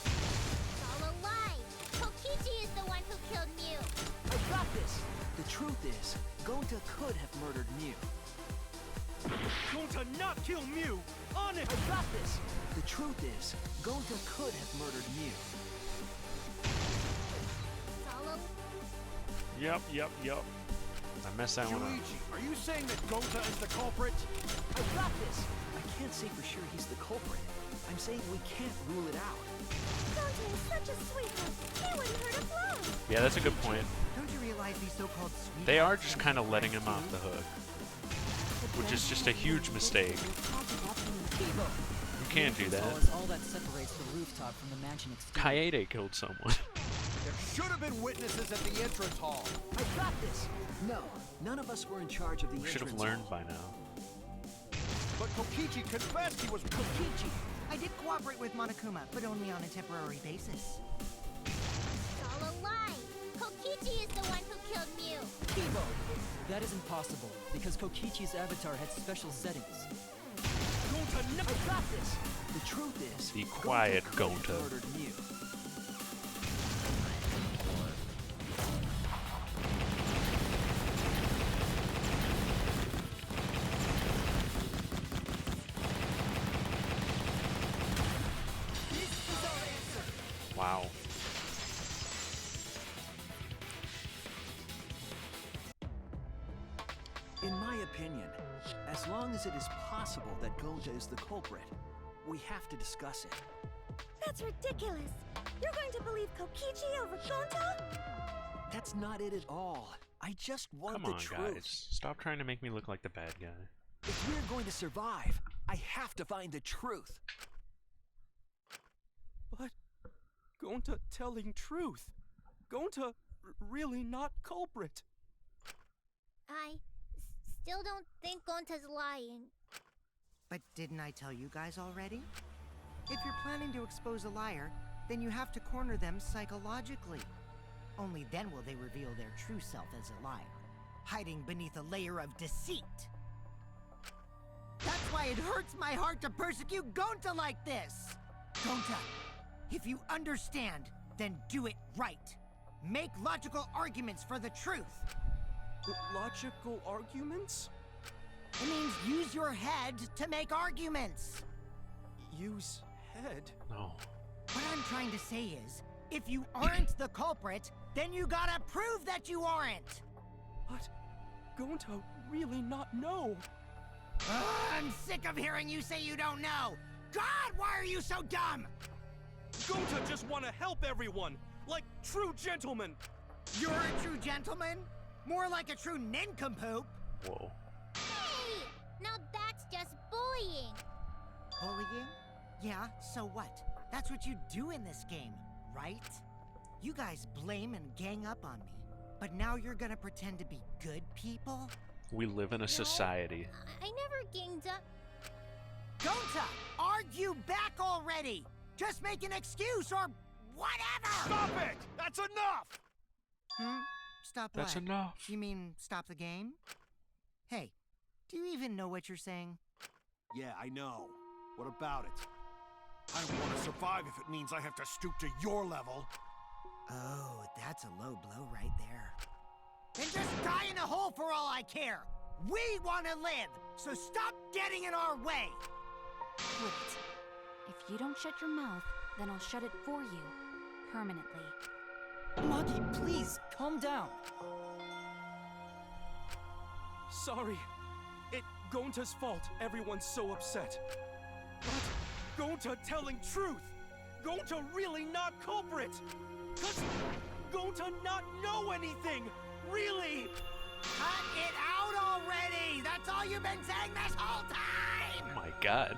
It's all a lie. Kokichi is the one who killed Mew. I got this. The truth is, Gonta could have murdered Mew. Gonta not kill Mew! On it! I got this. The truth is, Gonta could have murdered Mew. It's all a... Yep. I messed that one up. Shuichi, are you saying that Gonta is the culprit? I got this. I can't say for sure he's the culprit. I'm saying we can't rule it out. Gonta is such a sweetheart. He wouldn't hurt a fly. Yeah, that's a good point. Don't you realize these so-called sweethearts... They are just kind of letting him off the hook, which is just a huge mistake. Kibo! You can't do that. Hall is all that separates the rooftop from the mansion exterior. Kaede killed someone. There should have been witnesses at the entrance hall. I got this. No, none of us were in charge of the We should have entrance learned hall. by now. But Kokichi confessed he was... Kokichi, I did cooperate with Monokuma, but only on a temporary basis. It's all a lie. Kokichi is the one who killed Mew. Kibo! That is impossible, because Kokichi's avatar had special settings. Gonta I got this. The truth is, Be quiet, could have Gonta. murdered Mew. Wow. In my opinion, as long as it is possible that Gonta is the culprit, we have to discuss it. That's ridiculous. You're going to believe Kokichi over Gonta? That's not it at all. I just want Come the on, truth. guys. Stop trying to make me look like the bad guy. If we're going to survive, I have to find the truth. But Gonta telling truth. Gonta really not culprit. I still don't think Gonta's lying. But didn't I tell you guys already? If you're planning to expose a liar, then you have to corner them psychologically. Only then will they reveal their true self as a liar, hiding beneath a layer of deceit. That's why it hurts my heart to persecute Gonta like this! Gonta, if you understand, then do it right. Make logical arguments for the truth. Logical arguments? It means use your head to make arguments. Use head? No. What I'm trying to say is, if you aren't the culprit, then you gotta prove that you aren't! But Gonta really not know. I'm sick of hearing you say you don't know! God, why are you so dumb? Gonta just want to help everyone, like true gentlemen. You're a true gentleman? More like a true nincompoop. Whoa. Hey! Now that's just bullying. Bullying? Yeah, so what? That's what you do in this game, right? You guys blame and gang up on me, but now you're gonna pretend to be good people? We live in a society. I never ganged up. Gonta, argue back already! Just make an excuse or whatever! Stop it! That's enough! Stop That's what? enough. You mean stop the game? Hey, do you even know what you're saying? Yeah, I know. What about it? I don't want to survive if it means I have to stoop to your level. Oh, that's a low blow right there. Then just die in a hole for all I care. We want to live, so stop getting in our way. Quit it. If you don't shut your mouth, then I'll shut it for you. Permanently. Maki, please, calm down. Sorry. It Gonta's fault everyone's so upset. But Gonta telling truth. Gonta really not culprit. Cause Gonta not know anything. Really. Cut it out already! That's all you've been saying this whole time! Oh my god.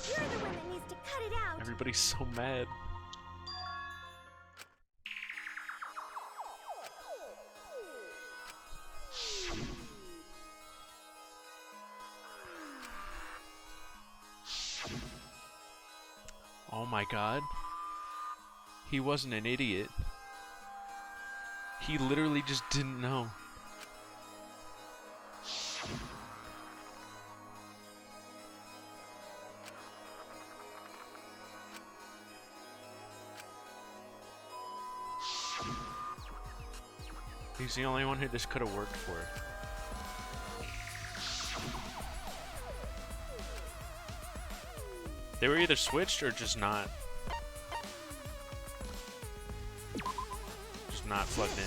You're the one that needs to cut it out. Everybody's so mad. Oh my god. He wasn't an idiot. He literally just didn't know. He's the only one who this could have worked for. They were either switched or just not plugged in.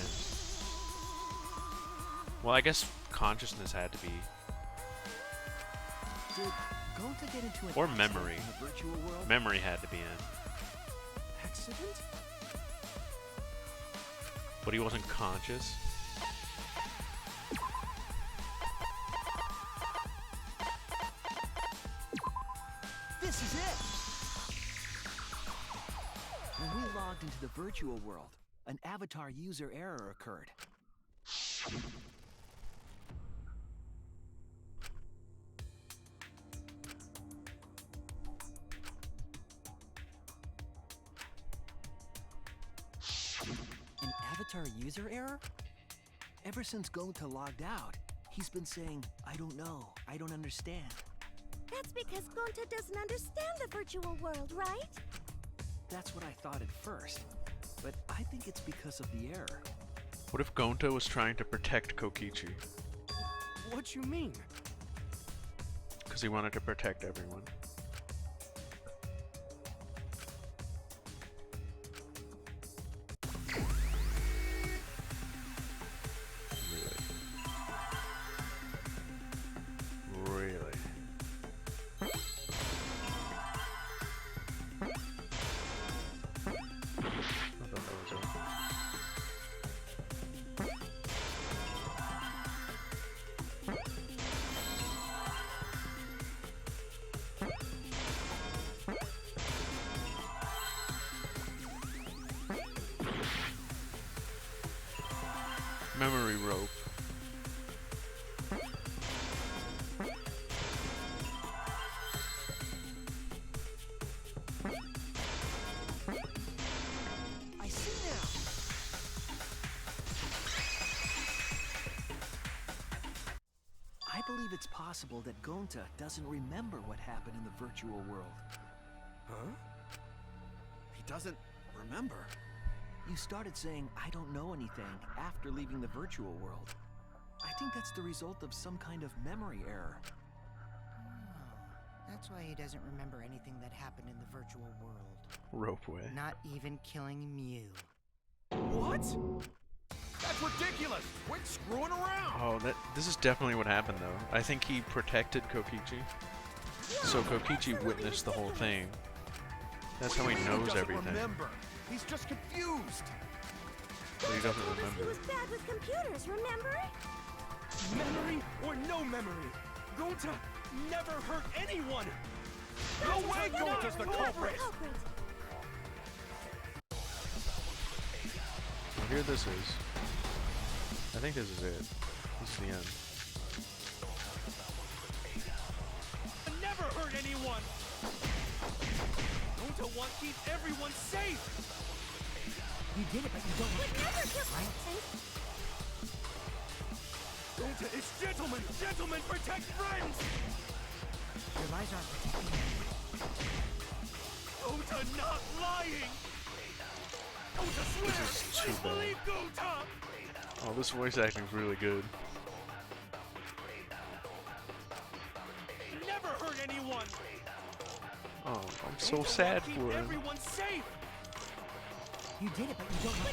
Well, I guess consciousness had to be. Did Gonta get into an Or accident memory. in the virtual world? Memory had to be in. Accident? But he wasn't conscious. This is it! When we logged into the virtual world, an avatar user error occurred. An avatar user error? Ever since Gonta logged out, he's been saying, I don't know, I don't understand. That's because Gonta doesn't understand the virtual world, right? That's what I thought at first, but I think it's because of the error. What if Gonta was trying to protect Kokichi? What you mean? Because he wanted to protect everyone. Really? Really? I thought that was it. Memory rope. I see now! I believe it's possible that Gonta doesn't remember what happened in the virtual world. Huh? He doesn't remember. You started saying, I don't know anything, after leaving the virtual world. I think that's the result of some kind of memory error. Oh, that's why he doesn't remember anything that happened in the virtual world. Ropeway. Not even killing Mew. What? That's ridiculous! Quit screwing around! Oh, this is definitely what happened though. I think he protected Kokichi. So Kokichi witnessed the whole thing. That's how he knows doesn't everything. Remember. He's just confused. But he doesn't Told us he remember. was bad with computers, remember? Memory or no memory, Gonta never hurt anyone! No way Gonta's the culprit! Well, here this is. I think this is it. This is the end. Never hurt anyone! Gonta want to keep everyone safe! You did it, but you don't Would never kill Gonta is gentlemen! Gentlemen protect friends! Your lies aren't protecting me. Gonta not lying! This is too bad. Oh, this voice acting is really good. Never hurt anyone. Oh, I'm so sad for him. Everyone safe. You did it, but you don't know.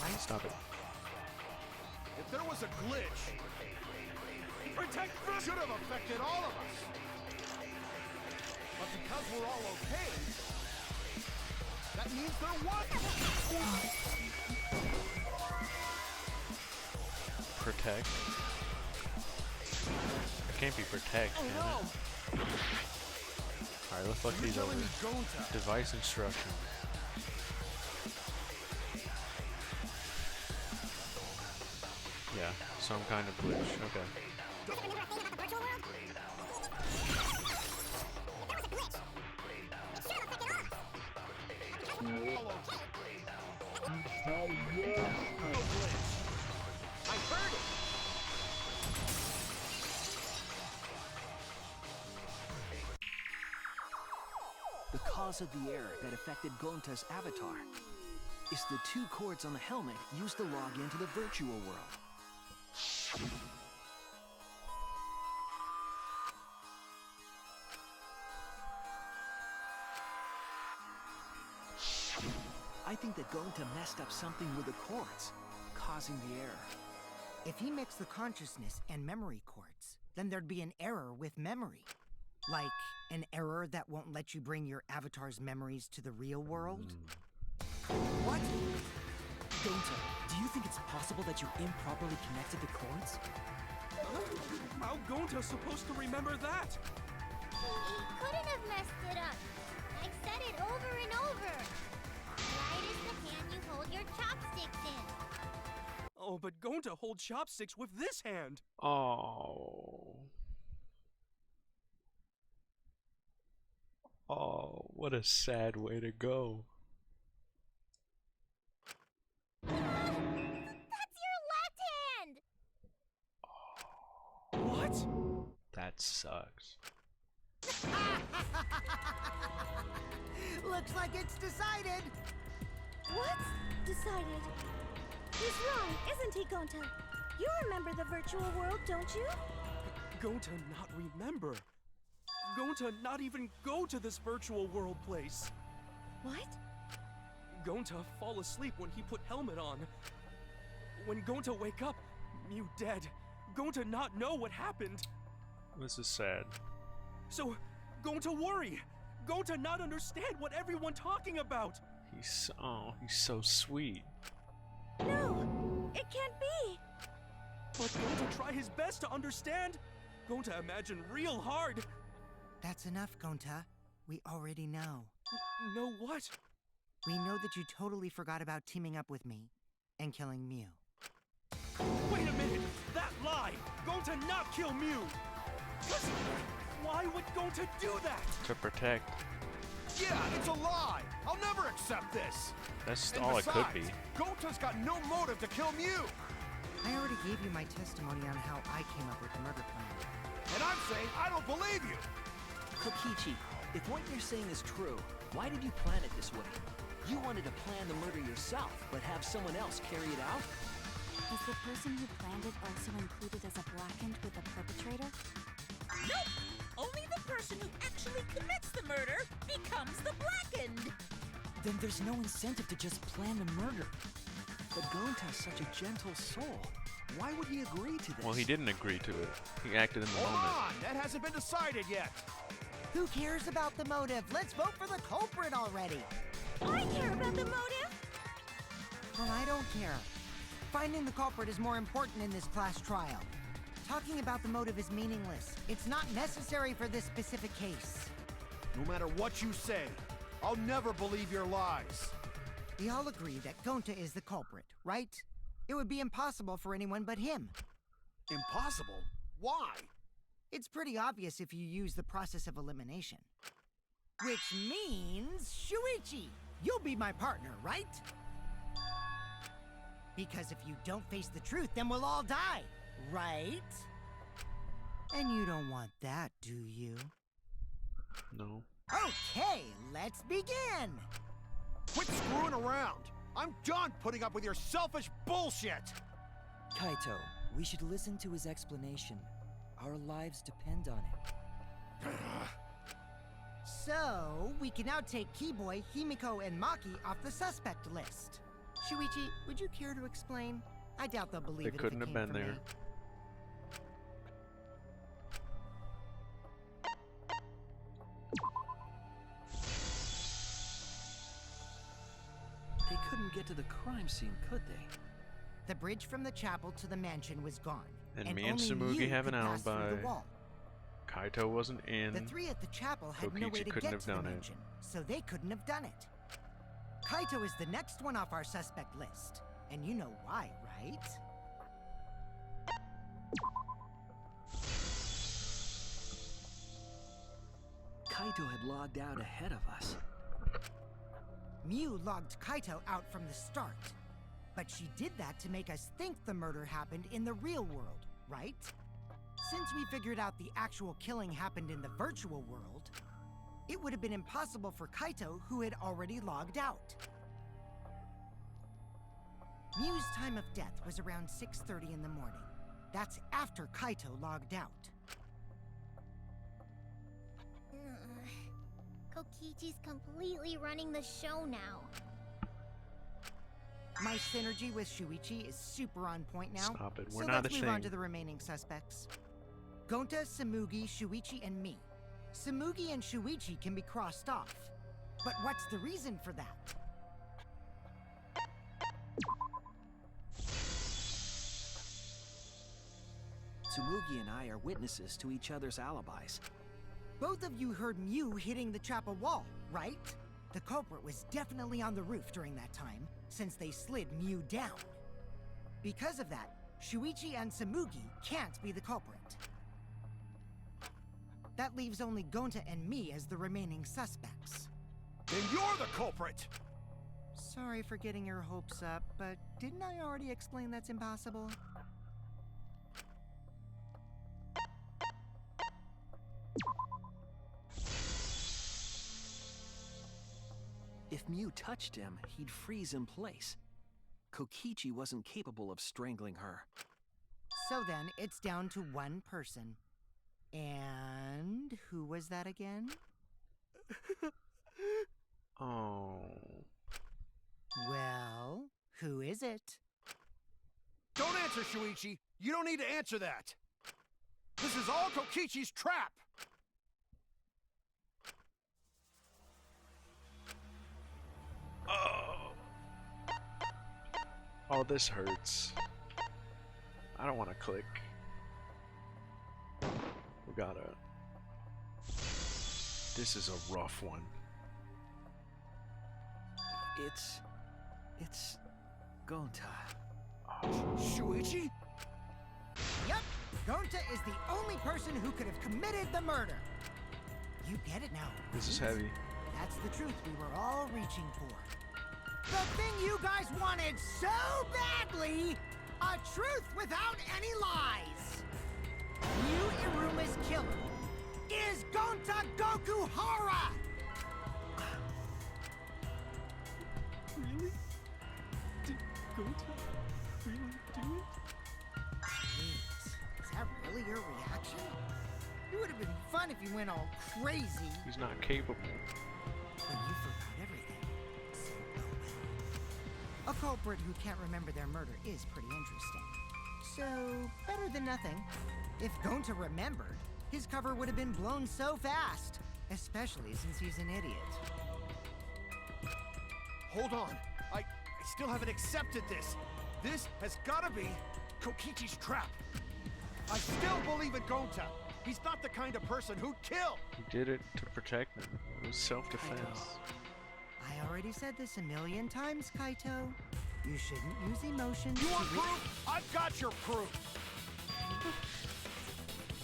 Right? Stop it. If there was a glitch, Protect it should have affected all of us. But because we're all okay, that means there was. Protect. It can't be protect, can it? Alright, let's look these over. Device instructions. Yeah, some kind of glitch. Okay. I heard it. The cause of the error that affected Gonta's avatar is the two cords on the helmet used to log into the virtual world. I think that Gonta messed up something with the cords, causing the error. If he mixed the consciousness and memory cords, then there'd be an error with memory. Like an error that won't let you bring your avatar's memories to the real world? What? Gonta, do you think it's possible that you improperly connected the cords? How Gonta's supposed to remember that? He couldn't have messed it up. I've said it over and over. Right is the hand you hold your chopsticks in. Oh, but Gonta holds chopsticks with this hand. Oh. Oh, what a sad way to go. That's your left hand! What? That sucks. Looks like it's decided. What's decided? He's wrong, isn't he, Gonta? You remember the virtual world, don't you? Gonta not remember. Gonta not even go to this virtual world place. What? Gonta fall asleep when he put helmet on. When Gonta wake up, Mew dead. Gonta not know what happened. This is sad. So, Gonta worry. Gonta not understand what everyone talking about. He's so sweet. No, it can't be. But Gonta try his best to understand. Gonta imagine real hard. That's enough, Gonta. We already know. Know what? We know that you totally forgot about teaming up with me and killing Mew. Wait a minute! That lie! Gonta not kill Mew! Why would Gonta do that? To protect. Yeah, it's a lie. I'll never accept this. That's And all besides, it could be. Gonta's got no motive to kill Mew. I already gave you my testimony on how I came up with the murder plan. And I'm saying I don't believe you. Kokichi, if what you're saying is true, why did you plan it this way? You wanted to plan the murder yourself, but have someone else carry it out? Is the person who planned it also included as a blackened with the perpetrator? Nope! Only the person who actually commits the murder becomes the blackened. Then there's no incentive to just plan the murder. But Gonta's such a gentle soul. Why would he agree to this? Well, he didn't agree to it. He acted in the Hold moment. on, that hasn't been decided yet. Who cares about the motive? Let's vote for the culprit already. I care about the motive. Well, I don't care. Finding the culprit is more important in this class trial. Talking about the motive is meaningless. It's not necessary for this specific case. No matter what you say, I'll never believe your lies. We all agree that Gonta is the culprit, right? It would be impossible for anyone but him. Impossible? Why? It's pretty obvious if you use the process of elimination. Which means, Shuichi, you'll be my partner, right? Because if you don't face the truth, then we'll all die, right? And you don't want that, do you? No. Okay, let's begin! Quit screwing around. I'm done putting up with your selfish bullshit! Kaito, we should listen to his explanation. Our lives depend on it. So, we can now take Keyboy, Himiko, and Maki off the suspect list. Shuichi, would you care to explain? I doubt they'll believe They it if couldn't it have came been from there. me. They couldn't get to the crime scene, could they? The bridge from the chapel to the mansion was gone. And me and only Tsumugi Mew have an could pass through alibi. the wall. Kaito wasn't in. The three at the chapel had no Kokichi way to couldn't get have to the done it. mansion, so they couldn't have done it. Kaito is the next one off our suspect list. And you know why, right? Kaito had logged out ahead of us. Mew logged Kaito out from the start. But she did that to make us think the murder happened in the real world, right? Since we figured out the actual killing happened in the virtual world, it would have been impossible for Kaito, who had already logged out. Mew's time of death was around 6:30 in the morning. That's after Kaito logged out. Kokichi's completely running the show now. My synergy with Shuichi is super on point now. Stop it. We're so not let's a move on thing. to the remaining suspects. Gonta, Tsumugi, Shuichi, and me. Tsumugi and Shuichi can be crossed off. But what's the reason for that? Tsumugi and I are witnesses to each other's alibis. Both of you heard Mew hitting the chapel wall, right? The culprit was definitely on the roof during that time, since they slid Mew down. Because of that, Shuichi and Tsumugi can't be the culprit. That leaves only Gonta and me as the remaining suspects. Then you're the culprit! Sorry for getting your hopes up, but didn't I already explain that's impossible? If Mew touched him, he'd freeze in place. Kokichi wasn't capable of strangling her. So then, it's down to one person. And who was that again? Oh. Well, who is it? Don't answer, Shuichi! You don't need to answer that! This is all Kokichi's trap! Oh, this hurts. I don't want to click. We gotta. This is a rough one. It's Gonta. Shuichi? Yep, Gonta is the only person who could have committed the murder. You get it now. This is right? heavy. That's the truth we were all reaching for. The thing you guys wanted so badly! A truth without any lies! Mew Iruma's killer is Gonta Gokuhara! Really? Did Gonta really do it? Jeez, is that really your reaction? It would have been fun if you went all crazy. He's not capable. But you forgot everything. So, oh well. A culprit who can't remember their murder is pretty interesting. So, better than nothing. If Gonta remembered, his cover would have been blown so fast. Especially since he's an idiot. Hold on. I still haven't accepted this. This has gotta be Kokichi's trap. I still believe in Gonta. He's not the kind of person who'd kill. He did it to protect them. It was self-defense. I already said this a million times, Kaito. You shouldn't use emotions. You want to- proof? I've got your proof.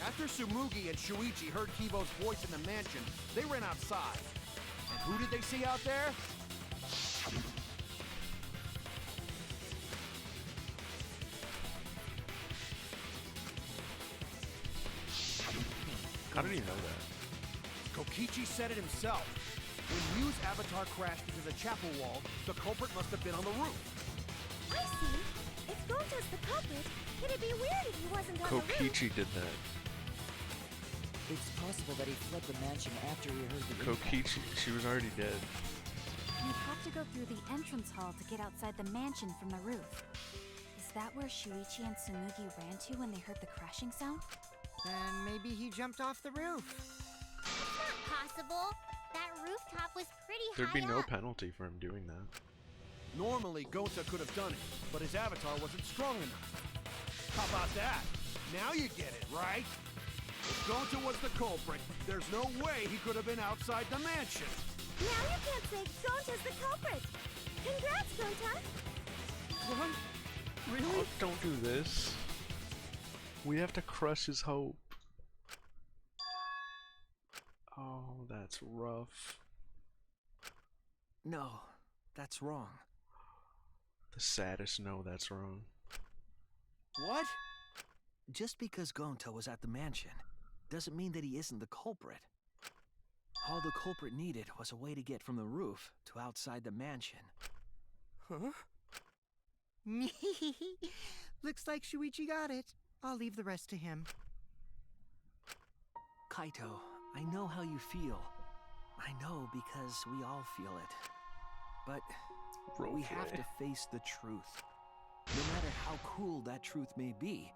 After Tsumugi and Shuichi heard Kibo's voice in the mansion, they ran outside. And who did they see out there? How did he know that? Kokichi said it himself. When Mew's avatar crashed into the chapel wall, the culprit must have been on the roof. I see. If Gonta's the culprit, it'd be weird if he wasn't on the roof. Kokichi did that. It's possible that he fled the mansion after he heard the impact. Kokichi, she was already dead. You'd have to go through the entrance hall to get outside the mansion from the roof. Is that where Shuichi and Tsumugi ran to when they heard the crashing sound? Then maybe he jumped off the roof. It's not possible. That rooftop was pretty There'd high be no up. penalty for him doing that. Normally, Gonta could have done it, but his avatar wasn't strong enough. How about that? Now you get it, right? If Gonta was the culprit, there's no way he could have been outside the mansion. Now you can't say Gonta's the culprit. Congrats, Gonta. What? Really? Oh, don't do this. We have to crush his hope. Oh, that's rough. No, that's wrong. The saddest no, that's wrong. What? Just because Gonta was at the mansion doesn't mean that he isn't the culprit. All the culprit needed was a way to get from the roof to outside the mansion. Huh? Looks like Shuichi got it. I'll leave the rest to him. Kaito, I know how you feel. I know because we all feel it. But we have to face the truth. No matter how cruel that truth may be,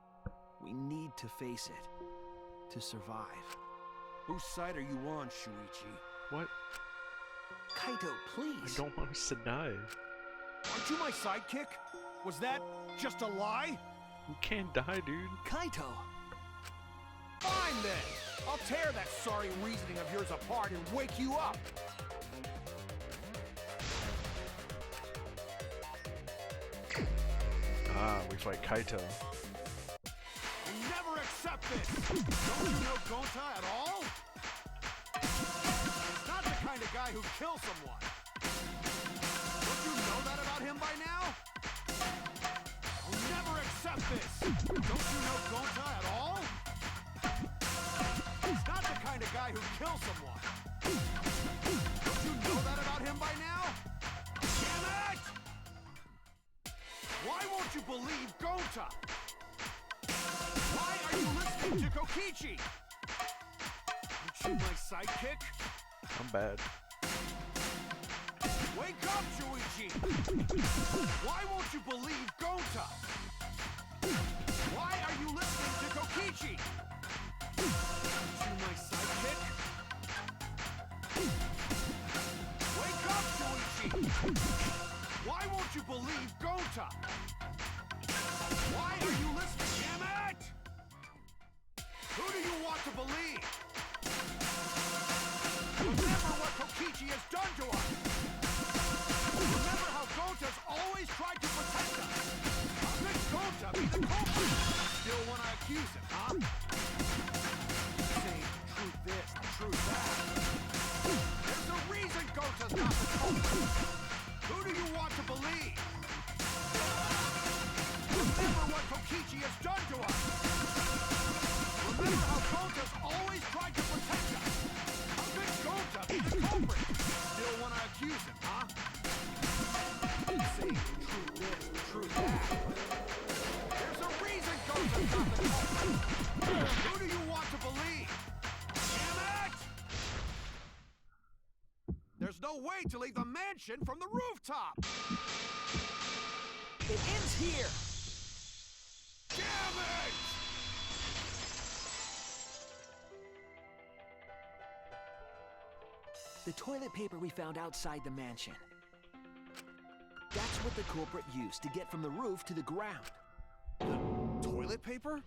we need to face it to survive. Whose side are you on, Shuichi? What? Kaito, I please! don't want us to die. Aren't you my sidekick? Was that just a lie? We can't die, dude. Kaito! Fine then! I'll tear that sorry reasoning of yours apart and wake you up! Ah, we fight Kaito. I'll never accept this! Don't you know Gonta at all? He's not the kind of guy who kills someone. Don't you know that about him by now? I'll never accept this! Don't you know Gonta at all? He's not the kind of guy who kills someone. Don't you know that about him by now? Damn it! Why won't you believe Gonta? Why are you listening to Kokichi? Aren't you my sidekick? I'm bad. Wake up, Shuichi! Why won't you believe Gonta? Why are you listening to Kokichi? Aren't you my sidekick? Wake up, Shuichi! Why won't you believe Gonta? Why are you listening? Damn it! Who do you want to believe? Remember what Kokichi has done to us! Remember how Gonta's always tried to protect us! How could Gonta be the culprit? Still want to accuse him, huh? Saying truth this, truth that. There's a reason Gonta's not the culprit! Who do you want to believe? Remember what Kokichi has done to us! Remember how Gonta's always tried to protect us! How could Gonta be the culprit? Still want to accuse him, huh? Saying truth this, truth that. There's a reason Gonta's not the culprit! Who do you want to believe? Damn it! There's no way to leave the mansion from the rooftop! It ends here! Damn it! The toilet paper we found outside the mansion. That's what the culprit used to get from the roof to the ground. Toilet paper?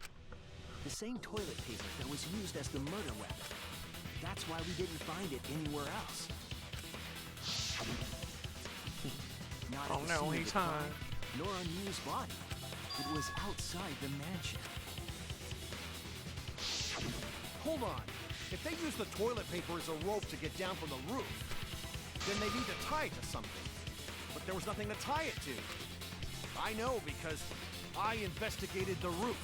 The same toilet paper that was used as the murder weapon. That's why we didn't find it anywhere else. Not at Oh the no, scene of he's the crime, high. nor on Mew's body. It was outside the mansion. Hold on. If they use the toilet paper as a rope to get down from the roof, then they need to tie it to something. But there was nothing to tie it to. I know because I investigated the roof.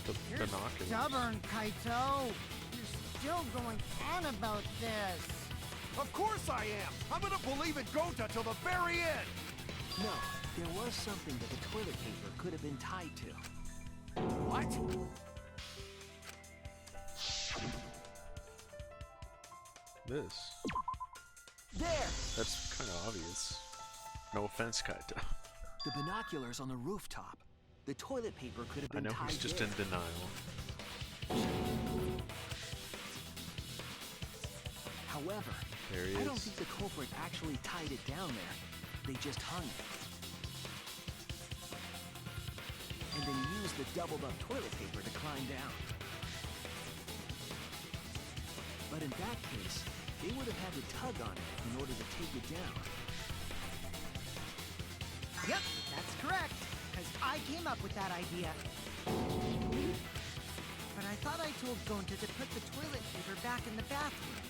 The You're binoculars. stubborn, Kaito. You're still going on about this. Of course I am! I'm gonna believe in Gonta till the very end! No, there was something that the toilet paper could have been tied to. What? This. There! That's kind of obvious. No offense, Kaito. The binoculars on the rooftop. The toilet paper could have I been know tied he's just there. in denial. However, There he I don't is. think the culprit actually tied it down there. They just hung it. And then used the doubled up toilet paper to climb down. But in that case, they would have had to tug on it in order to take it down. Yep, that's correct. Because I came up with that idea. But I thought I told Gonta to put the toilet paper back in the bathroom.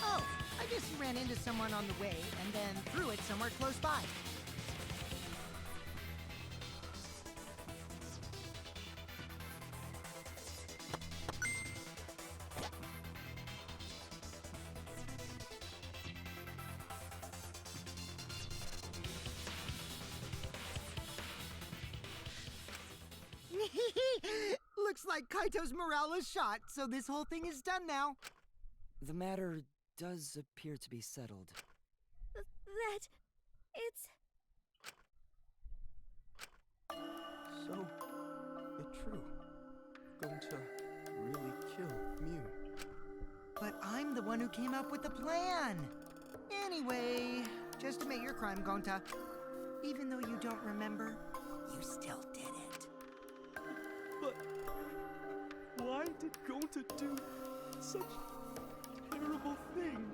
Oh, I guess he ran into someone on the way and then threw it somewhere close by. Looks like Kaito's morale is shot, so this whole thing is done now. The matter does appear to be settled. That... it's... So, it's true. Gonta really killed Mew. But I'm the one who came up with the plan. Anyway, just admit your crime, Gonta. Even though you don't remember, you still did it. But why did Gonta do such a terrible thing?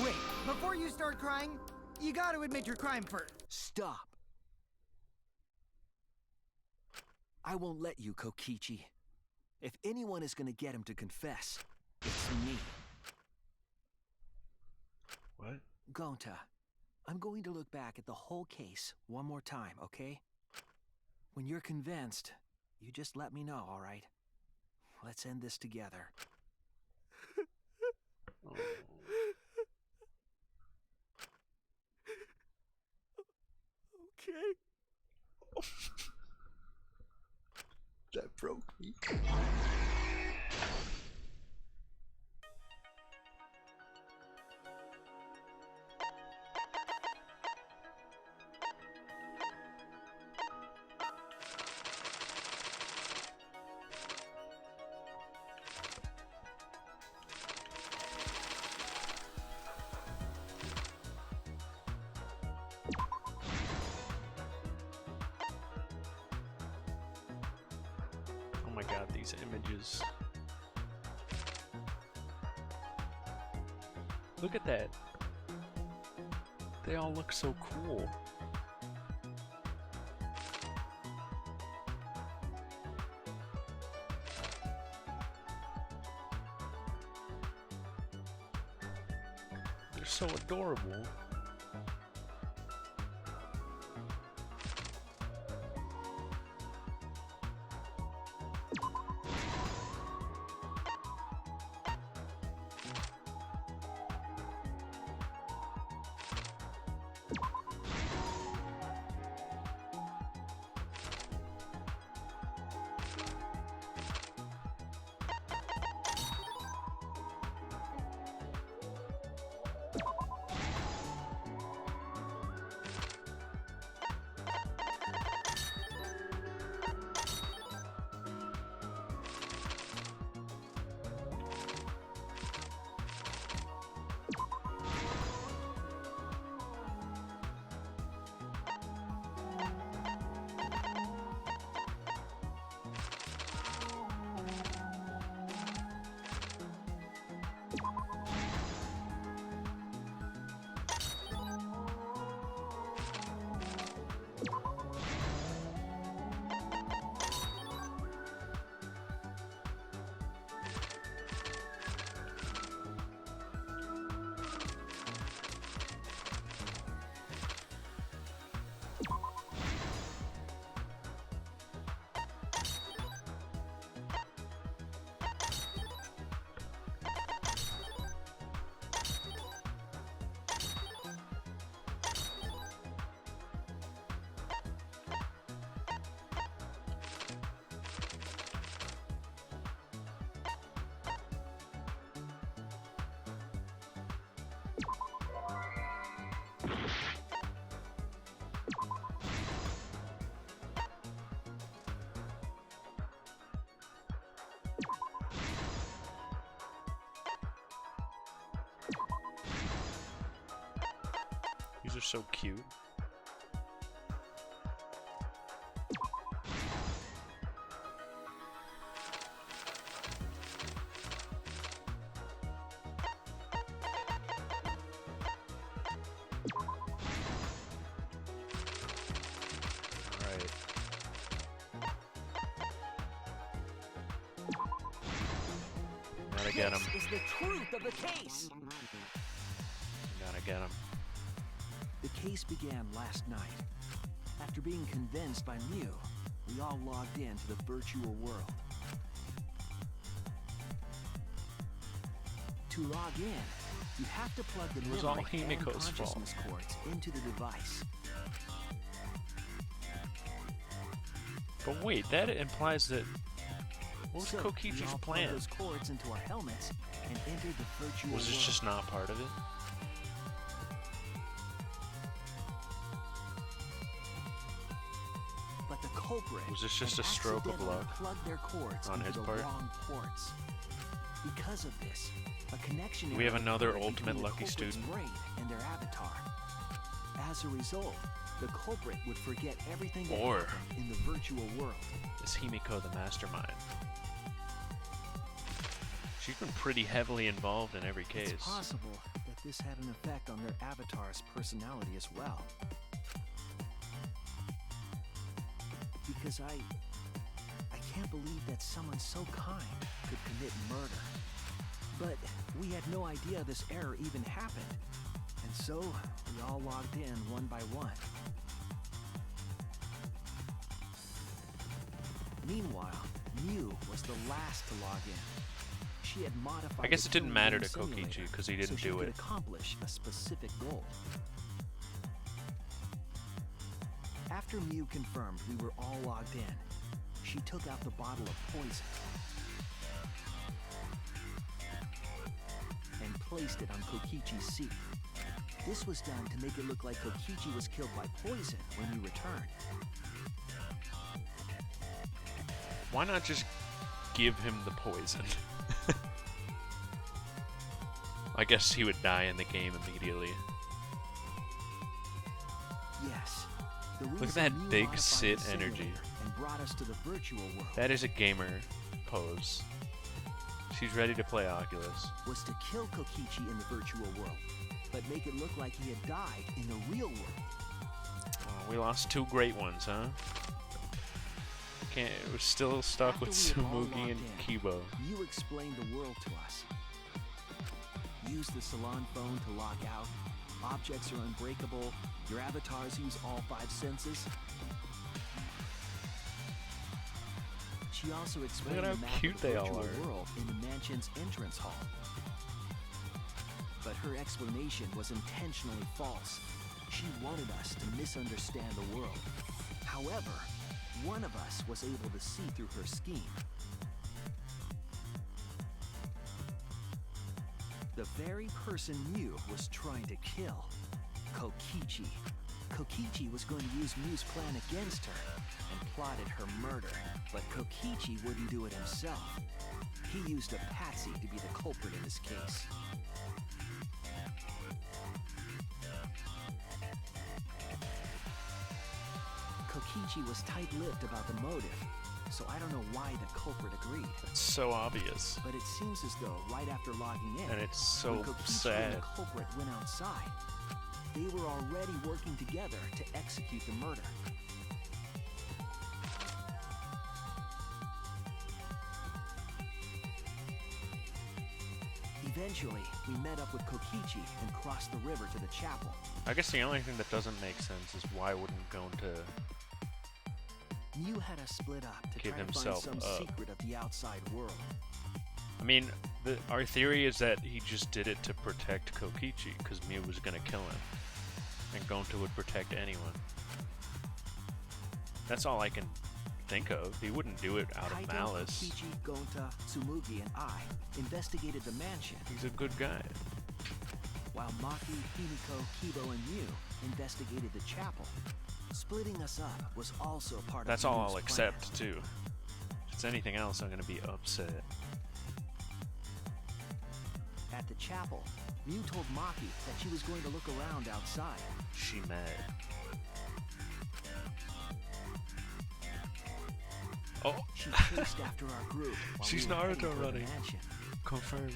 Wait, before you start crying, you gotta admit your crime first. Stop! I won't let you, Kokichi. If anyone is gonna get him to confess, it's me. What? Gonta, I'm going to look back at the whole case one more time, okay? When you're convinced, you just let me know, all right? Let's end this together. Oh. Okay. That broke me. Oh my god, these images. Look at that. They all look so cool. They're so adorable. are so cute. Alright. Gotta get him. This is the truth of the case. Gotta get him. The case began last night. After being convinced by Mew, we all logged into the virtual world. To log in, you have to plug the It was all memory and Himiko's fault. consciousness cords into the device. But wait, that implies that... What was So, we Kokichi's all plugged plan? those cords into our helmets and entered the virtual Was this world. just not part of it? But the culprit Was this just had a stroke of accidentally luck plugged their cords on into his the part? wrong ports. Because of this, a connection We have error another occurred ultimate between the lucky culprit's student. brain and their avatar. As a result, the culprit would forget everything that Or- happened in the virtual world. Is Himiko the mastermind? She's been pretty heavily involved in every case. It's possible that this had an effect on their avatar's personality as well. Because I can't believe that someone so kind could commit murder. But we had no idea this error even happened. And so, we all logged in one by one. Meanwhile, Mew was the last to log in. She had modified I guess the it didn't killing matter game to Kokichi simulator 'cause he so didn't she do could it. accomplish a specific goal. After Mew confirmed we were all logged in, she took out the bottle of poison and placed it on Kokichi's seat. This was done to make it look like Kokichi was killed by poison when we returned. Why not just give him the poison? I guess he would die in the game immediately. Yes. The Look at reason that Mew big modified sit the energy. simulator and brought us to the virtual world That is a gamer pose. She's ready to play Oculus. was to kill Kokichi in the virtual world, but make it look like he had died in the real world. Oh, we lost two great ones, huh? Can't. We're still stuck with After we had all Tsumugi and logged in, Kibo. You explained the world to us. Use the salon phone to log out. Objects are unbreakable. Your avatars use all 5 senses. She also explained how the map cute of the they all virtual are. world in the mansion's entrance hall. But her explanation was intentionally false. She wanted us to misunderstand the world. However, one of us was able to see through her scheme. The very person Mew was trying to kill, Kokichi. Kokichi was going to use Mew's plan against her and plotted her murder, but Kokichi wouldn't do it himself. He used a patsy to be the culprit in this case. Kokichi was tight-lipped about the motive, so I don't know why the culprit agreed. It's so obvious. But it seems as though right after logging in, And it's so when Kokichi sad. and the culprit went outside, they were already working together to execute the murder. Eventually, we met up with Kokichi and crossed the river to the chapel. I guess the only thing that doesn't make sense is why wouldn't go into... Mew had us split up to Give try to find himself some up. secret of the outside world. I mean, our theory is that he just did it to protect Kokichi, because Mew was gonna kill him. And Gonta would protect anyone. That's all I can think of. He wouldn't do it out of Kaito, malice. Kokichi, Gonta, Tsumugi, and I investigated the mansion, He's a good guy. while Maki, Himiko, Kibo, and Mew investigated the chapel. Splitting us up was also part That's of all Mew's I'll plan. accept, too. If it's anything else, I'm gonna be upset. at the chapel, Mew told Maki that she was going to look around outside. She mad. Oh, She chased after our group while she's we were heading Naruto toward the running. mansion. Confirmed.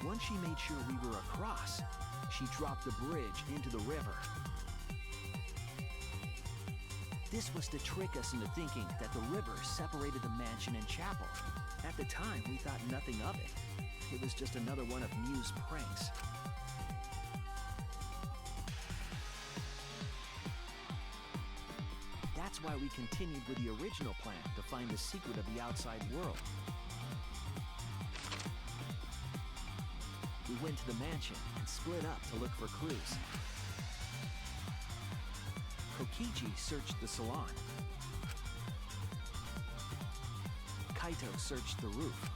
Once she made sure we were across, she dropped the bridge into the river. This was to trick us into thinking that the river separated the mansion and chapel. At the time, we thought nothing of it. It was just another one of Mew's pranks. That's why we continued with the original plan to find the secret of the outside world. We went to the mansion and split up to look for clues. Kokichi searched the salon. Kaito searched the roof.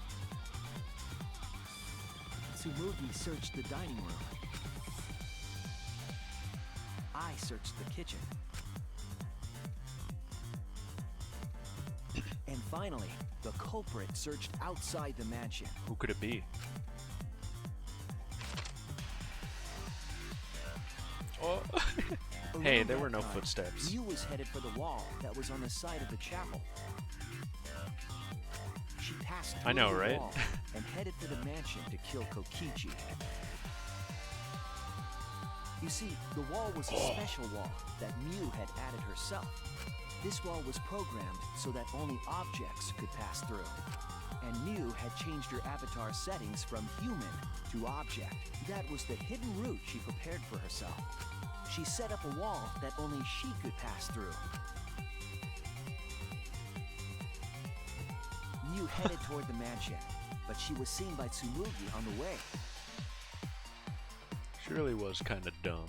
Tsumugi searched the dining room. I searched the kitchen. And finally, the culprit searched outside the mansion. Who could it be? Oh. Hey, Around there that were no time, footsteps. Mew was headed for the wall that was on the side of the chapel. She passed through I know, the right? wall and headed for the mansion to kill Kokichi. You see, the wall was a special wall that Mew had added herself. This wall was programmed so that only objects could pass through. And Mew had changed her avatar settings from human to object. That was the hidden route she prepared for herself. She set up a wall that only she could pass through. Mew headed toward the mansion, but she was seen by Tsumugi on the way. She really was kind of dumb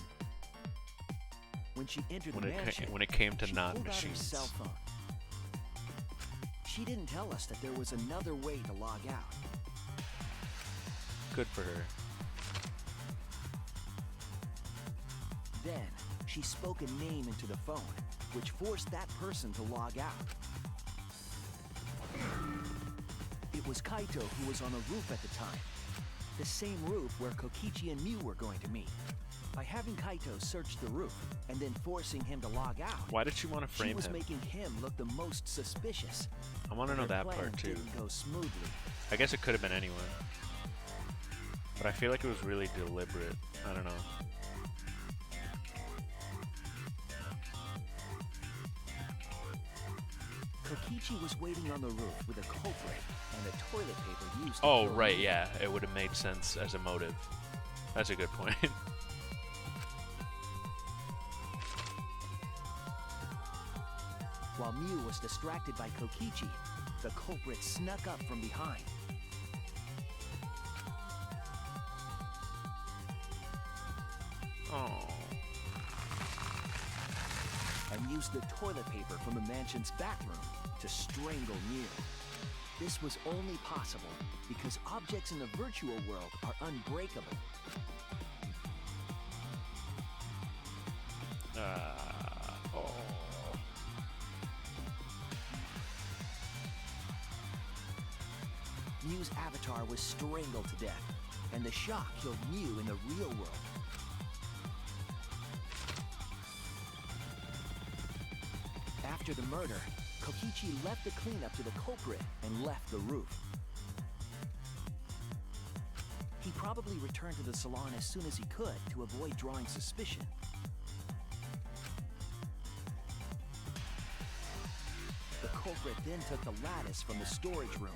When she entered when the it mansion, when it came to she not pulled out her machines. cell phone. She didn't tell us that there was another way to log out. Good for her. Then, she spoke a name into the phone, which forced that person to log out. It was Kaito who was on the roof at the time. The same roof where Kokichi and Mew were going to meet. By having Kaito search the roof and then forcing him to log out, Why did she want to she frame was him? making him look the most suspicious. I want to know Her that plan part too. didn't go smoothly. I guess it could have been anyone, but I feel like it was really deliberate. I don't know. Kokichi was waiting on the roof with a culprit and the toilet paper used to Oh, kill right, Mew. yeah. It would have made sense as a motive. That's a good point. While Mew was distracted by Kokichi, the culprit snuck up from behind. Oh. And used the toilet paper from the mansion's bathroom to strangle Mew. This was only possible because objects in the virtual world are unbreakable. Oh. Mew's avatar was strangled to death, and the shock killed Mew in the real world. After the murder, Kokichi left the cleanup to the culprit and left the roof. He probably returned to the salon as soon as he could to avoid drawing suspicion. The culprit then took the lattice from the storage room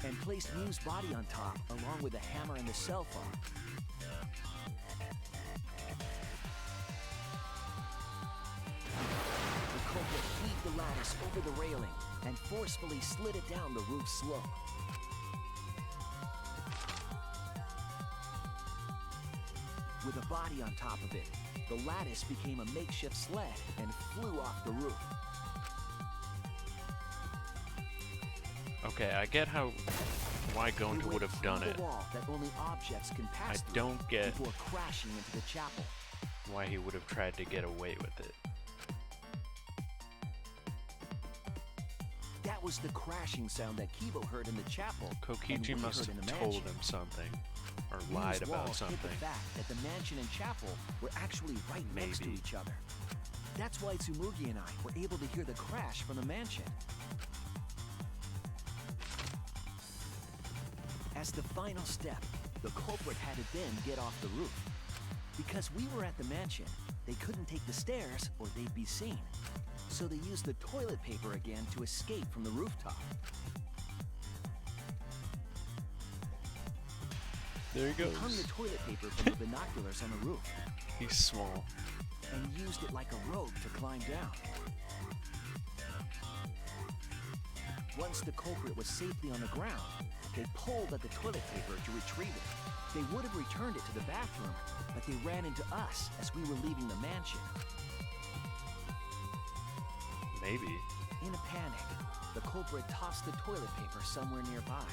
and placed Mew's body on top along with the hammer and the cell phone. The culprit heaved the lattice over the railing and forcefully slid it down the roof slope. With a body on top of it, the lattice became a makeshift sled and flew off the roof. Okay, I get how why They Gonta would went have done through it. the wall that only objects can I pass through don't get before crashing into the chapel. why he would have tried to get away with it. That was the crashing sound that Kibo heard in the chapel. and Kokichi we must heard in have the told mansion. him something, or These lied about walls hid something. the fact that the mansion and chapel were actually right next to Maybe. each other. That's why Tsumugi and I were able to hear the crash from the mansion. As the final step, the culprit had to then get off the roof. Because we were at the mansion, they couldn't take the stairs or they'd be seen. So they used the toilet paper again to escape from the rooftop. There he They goes. hung the toilet paper from the binoculars on the roof He's small. and used it like a rope to climb down. Once the culprit was safely on the ground, they pulled at the toilet paper to retrieve it. They would have returned it to the bathroom, but they ran into us as we were leaving the mansion. Maybe. In a panic, the culprit tossed the toilet paper somewhere nearby.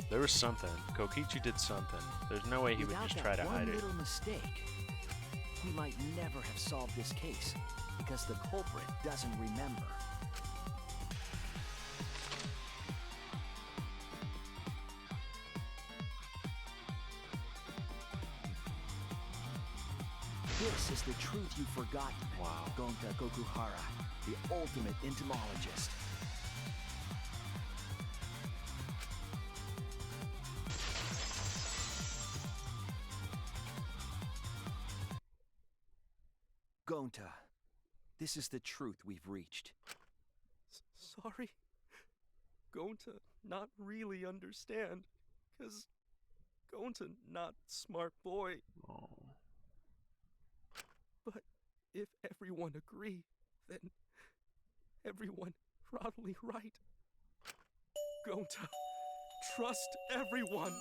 There was something. Kokichi did something. There's no way he would Without just that try to one hide it. little mistake, we might never have solved this case because the culprit doesn't remember. This is the truth you've forgotten. Wow. Gonta Gokuhara, the ultimate entomologist. Gonta, this is the truth we've reached. Sorry. Going to not really understand. 'Cause going to not smart boy. Oh. But if everyone agree, then everyone probably right. Going to trust everyone.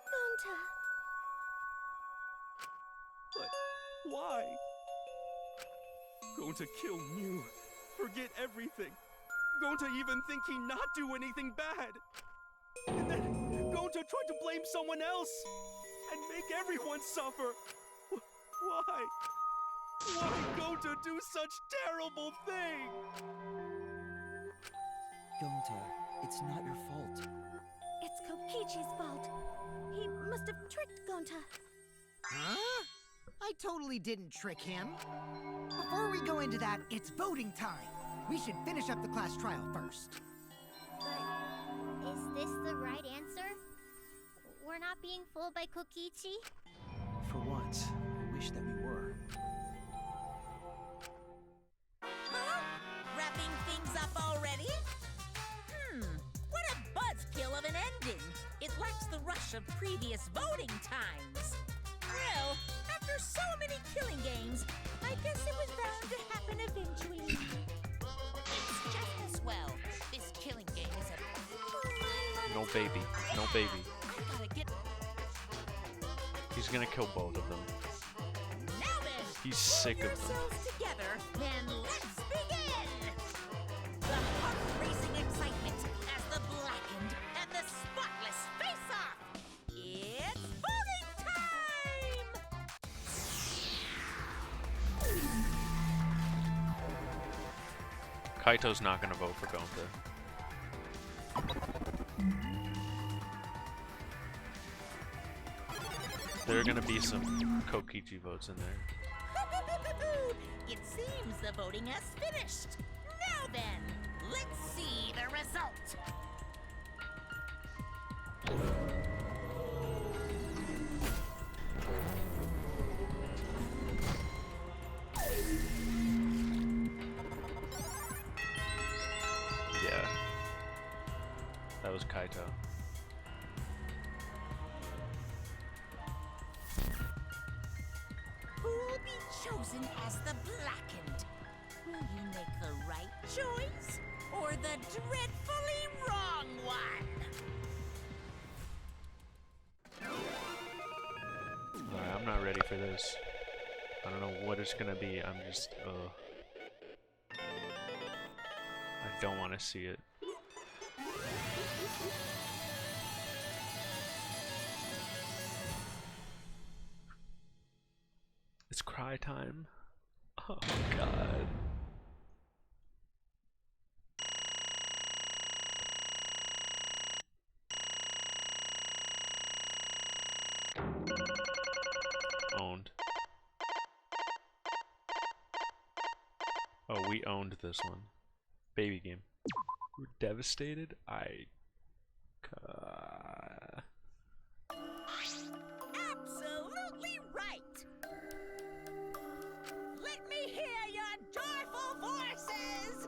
Gonta. But why? Going to kill Mew. Forget everything. Going to even think he not do anything bad. And then going to try to blame someone else and make everyone suffer. Why? Why go to do such terrible thing? Gonta, it's not your fault. It's Kokichi's fault. He must have tricked Gonta. Huh? I totally didn't trick him. Before we go into that, it's voting time. We should finish up the class trial first. But is this the right answer? We're not being fooled by Kokichi? For once, I wish that we were. Huh? Wrapping things up already? What a buzzkill of an ending. It lacks the rush of previous voting times. Well, after so many killing games, I guess it was bound to happen eventually. It's just as well. This killing game is a... No baby. No baby. I gotta get... He's gonna kill both of them. Now then! He's sick Pull of them. yourselves together, and let's begin! The heart-racing excitement as the blackened and the spotless face off! It's voting time! Kaito's not gonna vote for Gonta. There are gonna be some Kokichi votes in there. It seems the voting has finished. Now then, let's see the result. Yeah. That was Kaito. Who'll be chosen as the blackened? Will you make the right choice or the dreadfully wrong one? Alright, I'm not ready for this. I don't know what it's gonna be. I'm just, don't want to see it. It's cry time. Oh god. Owned. Oh, we owned this one. Baby game. We're devastated? Absolutely right! Let me hear your joyful voices!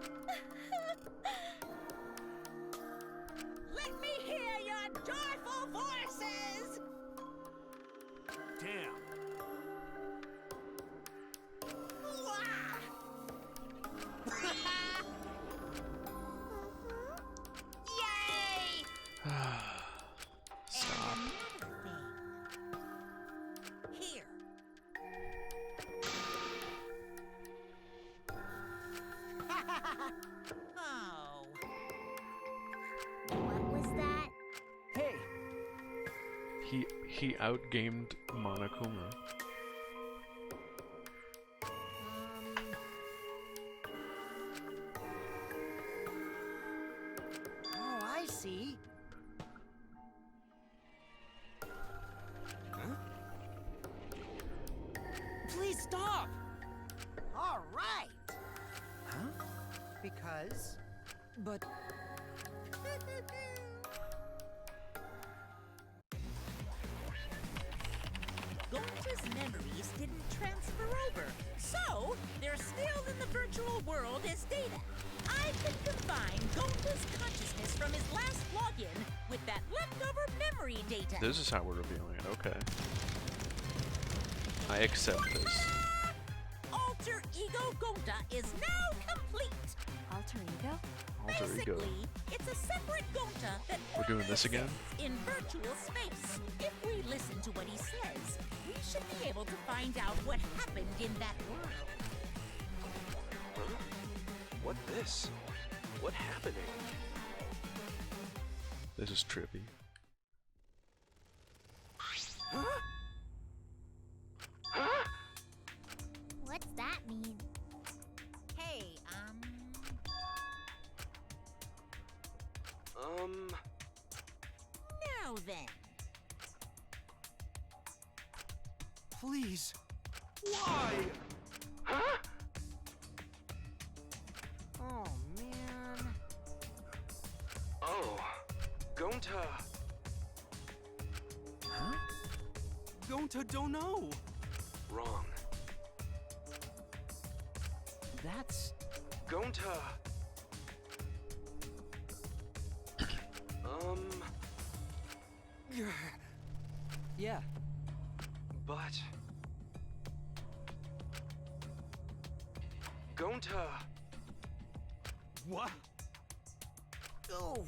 Let me hear your joyful voices! Damn. Wah! Yay! Stop. Here. Oh. What was that? Hey, He outgamed Monokuma. Oh, I see. Please stop! All right. Huh? Because But Gonta's memories didn't transfer over, so they're still in the virtual world as data. I can combine Gonta's consciousness from his last login with that leftover memory data. This is how we're revealing it, okay. I accept this. Alter Ego Gonta is now complete. Alter ego? Alter ego. Basically, it's a separate Gonta that We're doing only this again? exists in virtual space. If we listen to what he says, we should be able to find out what happened in that world. Huh? What this? What happening? This is trippy. What's that mean? Hey, now then. please. Why? Huh? Oh, man. Oh, Gonta. Huh? Gonta don't know. Wrong. That's... Gonta. Yeah. But... Gonta. What? Oh.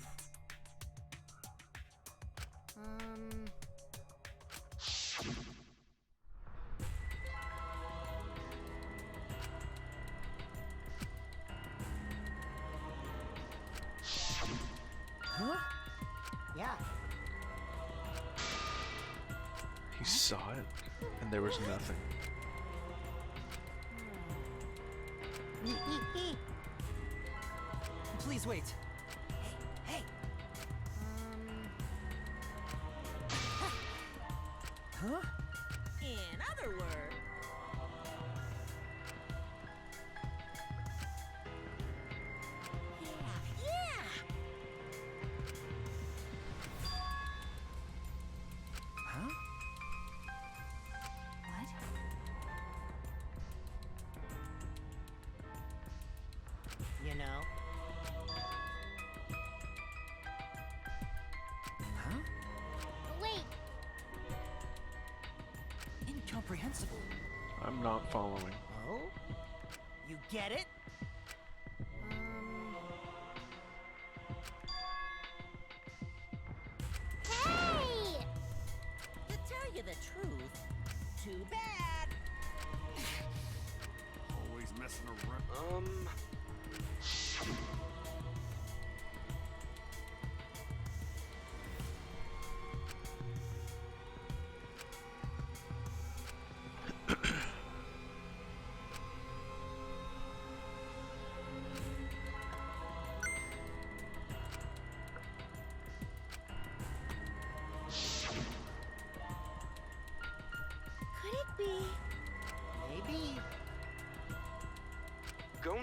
Huh? Yeah. He saw it, and there was nothing. Please wait. Hey. Huh? In other words, yeah. Huh? What? You know. Huh? Wait, Incomprehensible. I'm not following. Oh? You get it? hey! To tell you the truth, too bad. Always messing around.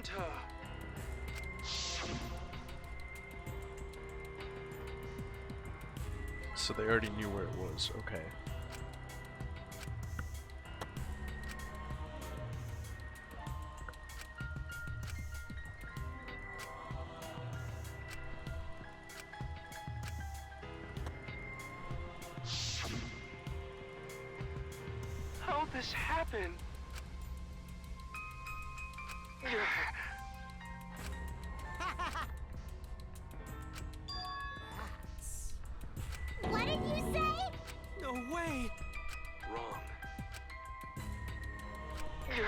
Gonta! So they already knew where it was. Okay. How'd this happen? What did you say? No way! Wrong. Yeah.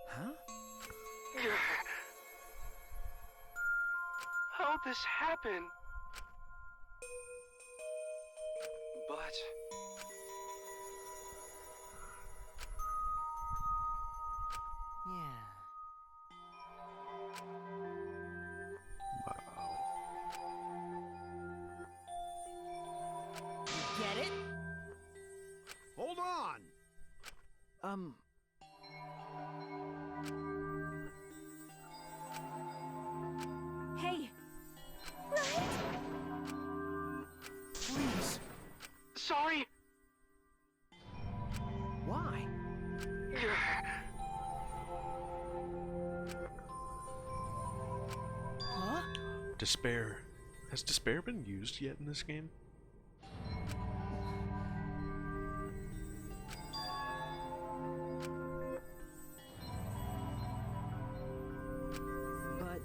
Huh? How'd this happen? But... Yeah. Wow. You get it? Hold on! Hey, Please! Sorry! Why? Huh? Despair. Has despair been used yet in this game? But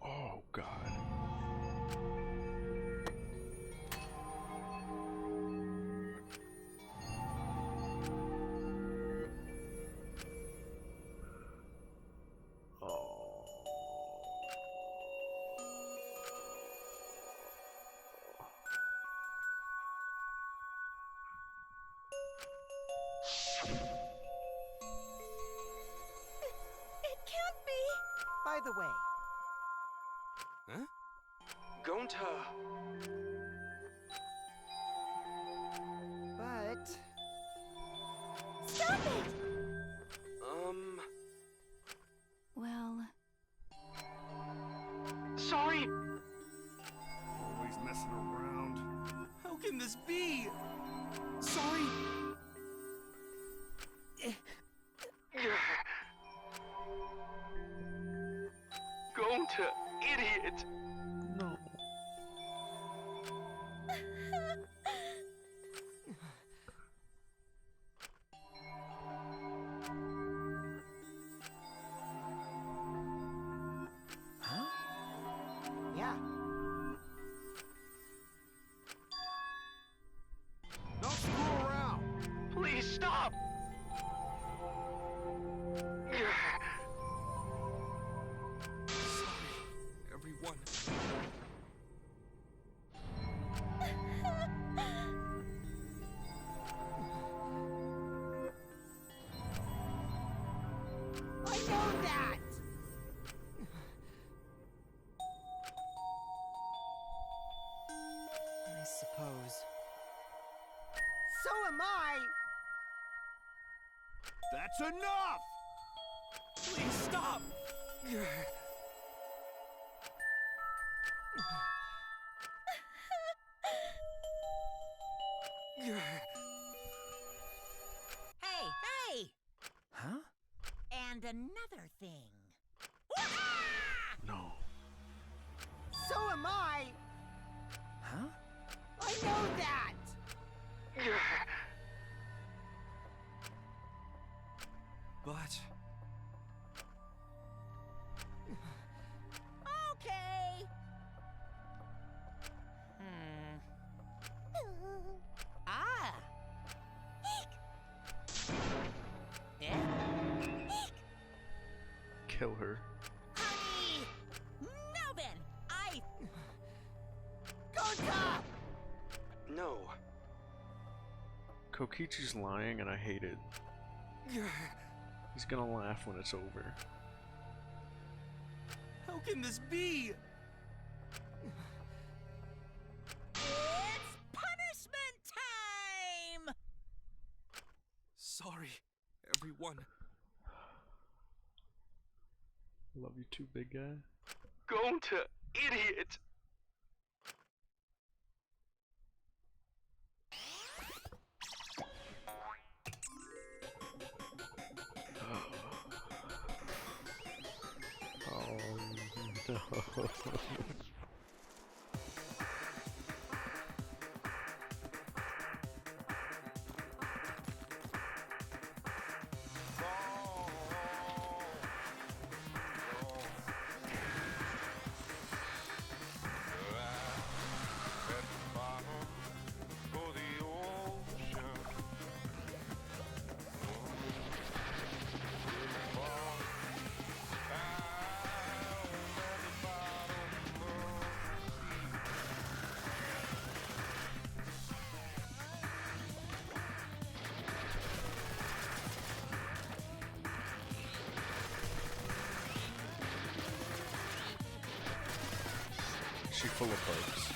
Oh god. It can't be. By the way, Huh? Gonta! but Stop it! well, Sorry! Always messing around. How can this be? Sorry! Gonta, idiot! No. huh? yeah. Don't screw around! Please stop! Sorry, everyone. I know that! I suppose. So am I! That's enough! Please stop! Hey, hey! Huh? And another thing. No. am I. Huh? I know that. But Okay. Ah. Eh? Kill her. Honey! Now then, Gonta! no. Kokichi's lying and I hate it. He's gonna laugh when it's over. How can this be? It's punishment time! Sorry, everyone. Love you too, big guy. Gonta, idiot! Oh no. She full of bugs.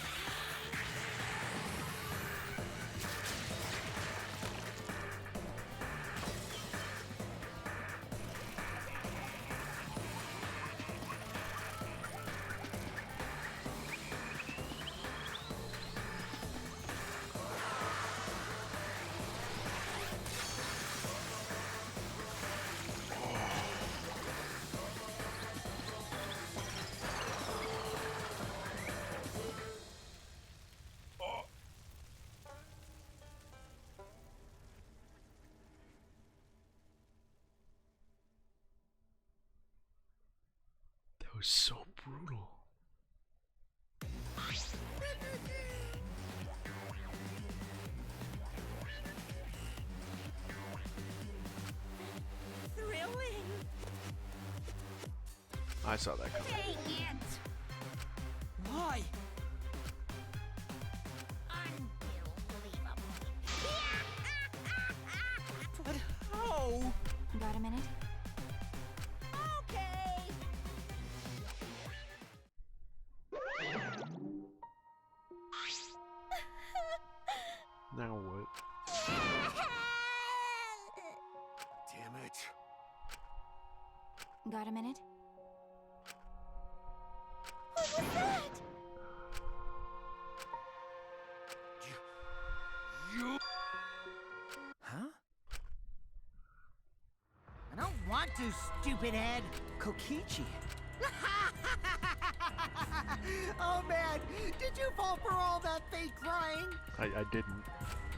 That was so brutal. Thrilling. I saw that coming. Dang it! Why? Unbelievable. But how? Got a minute? Okay. Now what? Damn it. Got a minute? What was that? You. Huh? I don't want to, stupid head. Kokichi. Oh man, did you fall for all that fake crying? I didn't.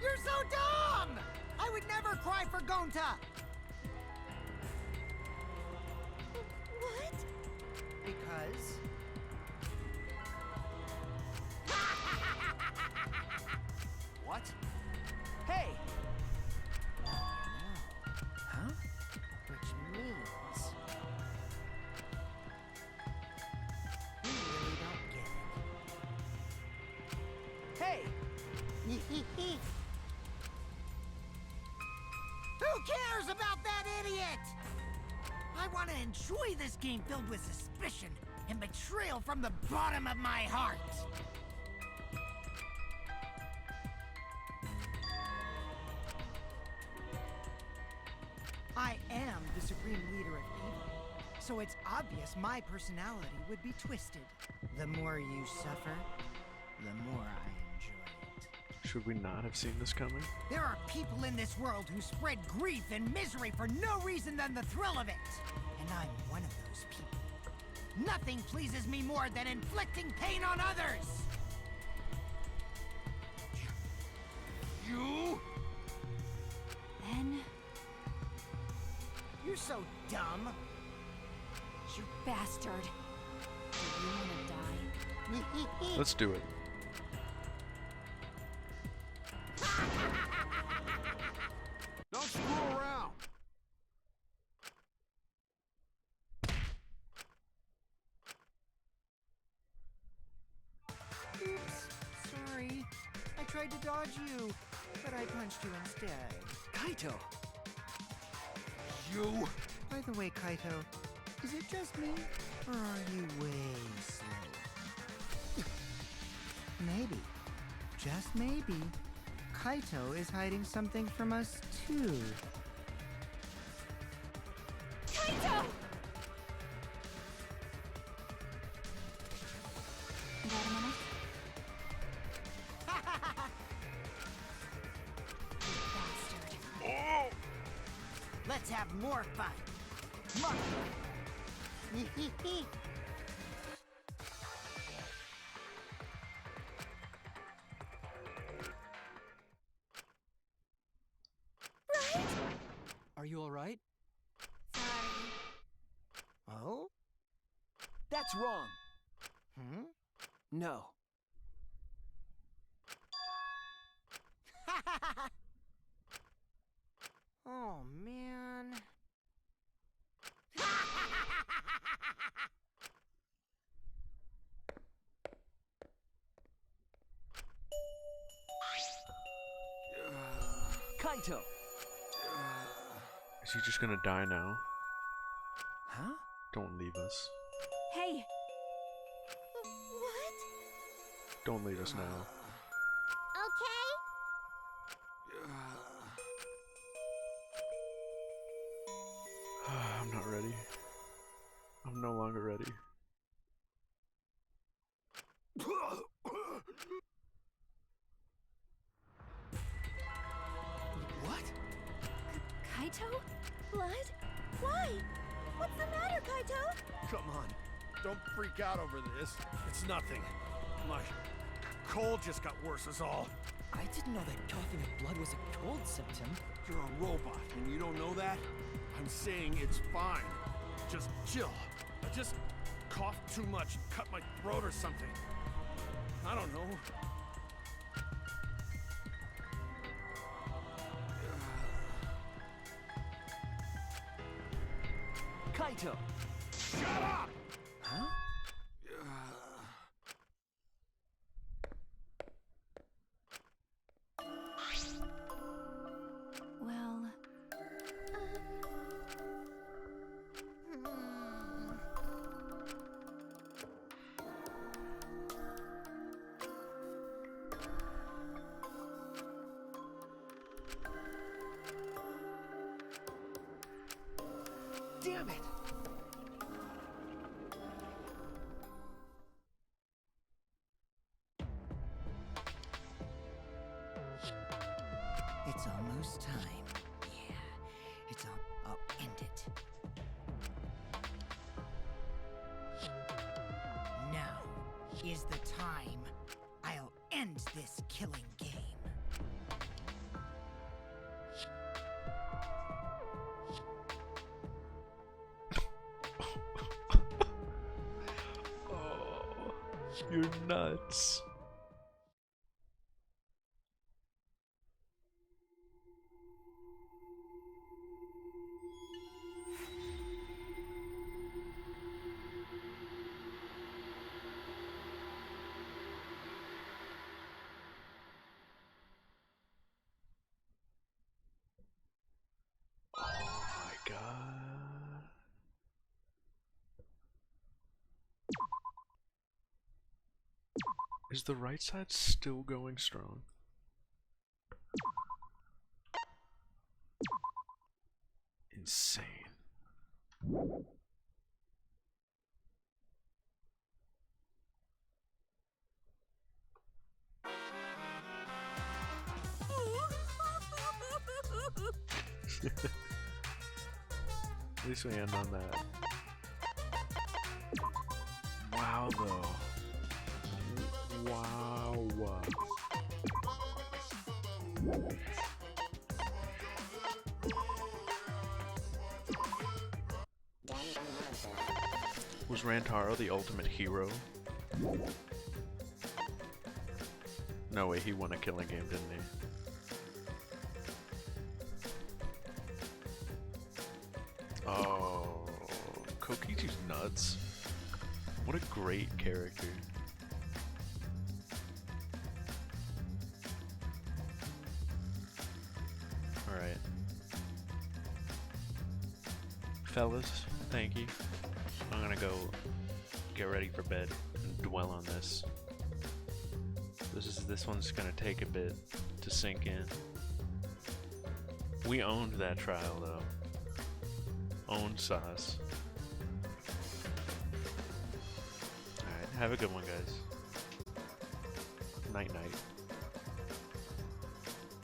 You're so dumb! I would never cry for Gonta. What? Because... What? Hey! Huh? Which means... You really don't get Hey! it. Who cares about that idiot? I want to enjoy this game filled with suspicion and betrayal from the bottom of my heart. I am the supreme leader of evil, so it's obvious my personality would be twisted. The more you suffer, the more I enjoy it. Should we not have seen this coming? There are people in this world who spread grief and misery for no reason than the thrill of it. And I'm one of those people. Nothing pleases me more than inflicting pain on others! You? Then, You're so dumb. you bastard. Do you want to die? Let's do it. Don't screw around. Oops, sorry. I tried to dodge you, but I punched you instead. Kaito! You. By the way, Kaito, is it just me, or are you way slow? Maybe, just maybe, Kaito is hiding something from us too. Kaito! Got a minute? You bastard. Let's have more fun. Come Are you alright? Sorry. Oh? That's wrong. Hmm? No. Oh, man. Kaito! Is he just gonna die now? Huh? Don't leave us. Hey, What? Don't leave us now. Okay? I'm not ready. I'm no longer ready. What? Kaito? Blood? Why? What's the matter, Kaito? Come on. Don't freak out over this. It's nothing. My cold just got worse is all. I didn't know that coughing up blood was a cold symptom. You're a robot and you don't know that? I'm saying it's fine. Just chill. I just coughed too much, cut my throat or something. I don't know. Kaito! Shut up! Huh? Well, Damn it! It's almost time. Yeah, it's I'll end it. Now is the time I'll end this killing game. Oh, you're nuts. Oh my god. Is the right side still going strong? Insane. At least we end on that. Wow, though. Wow. Was Rantaro the ultimate hero? No way, he won a killing game, didn't he? Oh, Kokichi's nuts. What a great character. Alright. Fellas, thank you. I'm gonna go get ready for bed and dwell on this. This one's gonna take a bit to sink in. We owned that trial though. Owned sauce. Alright, have a good one guys. Night night.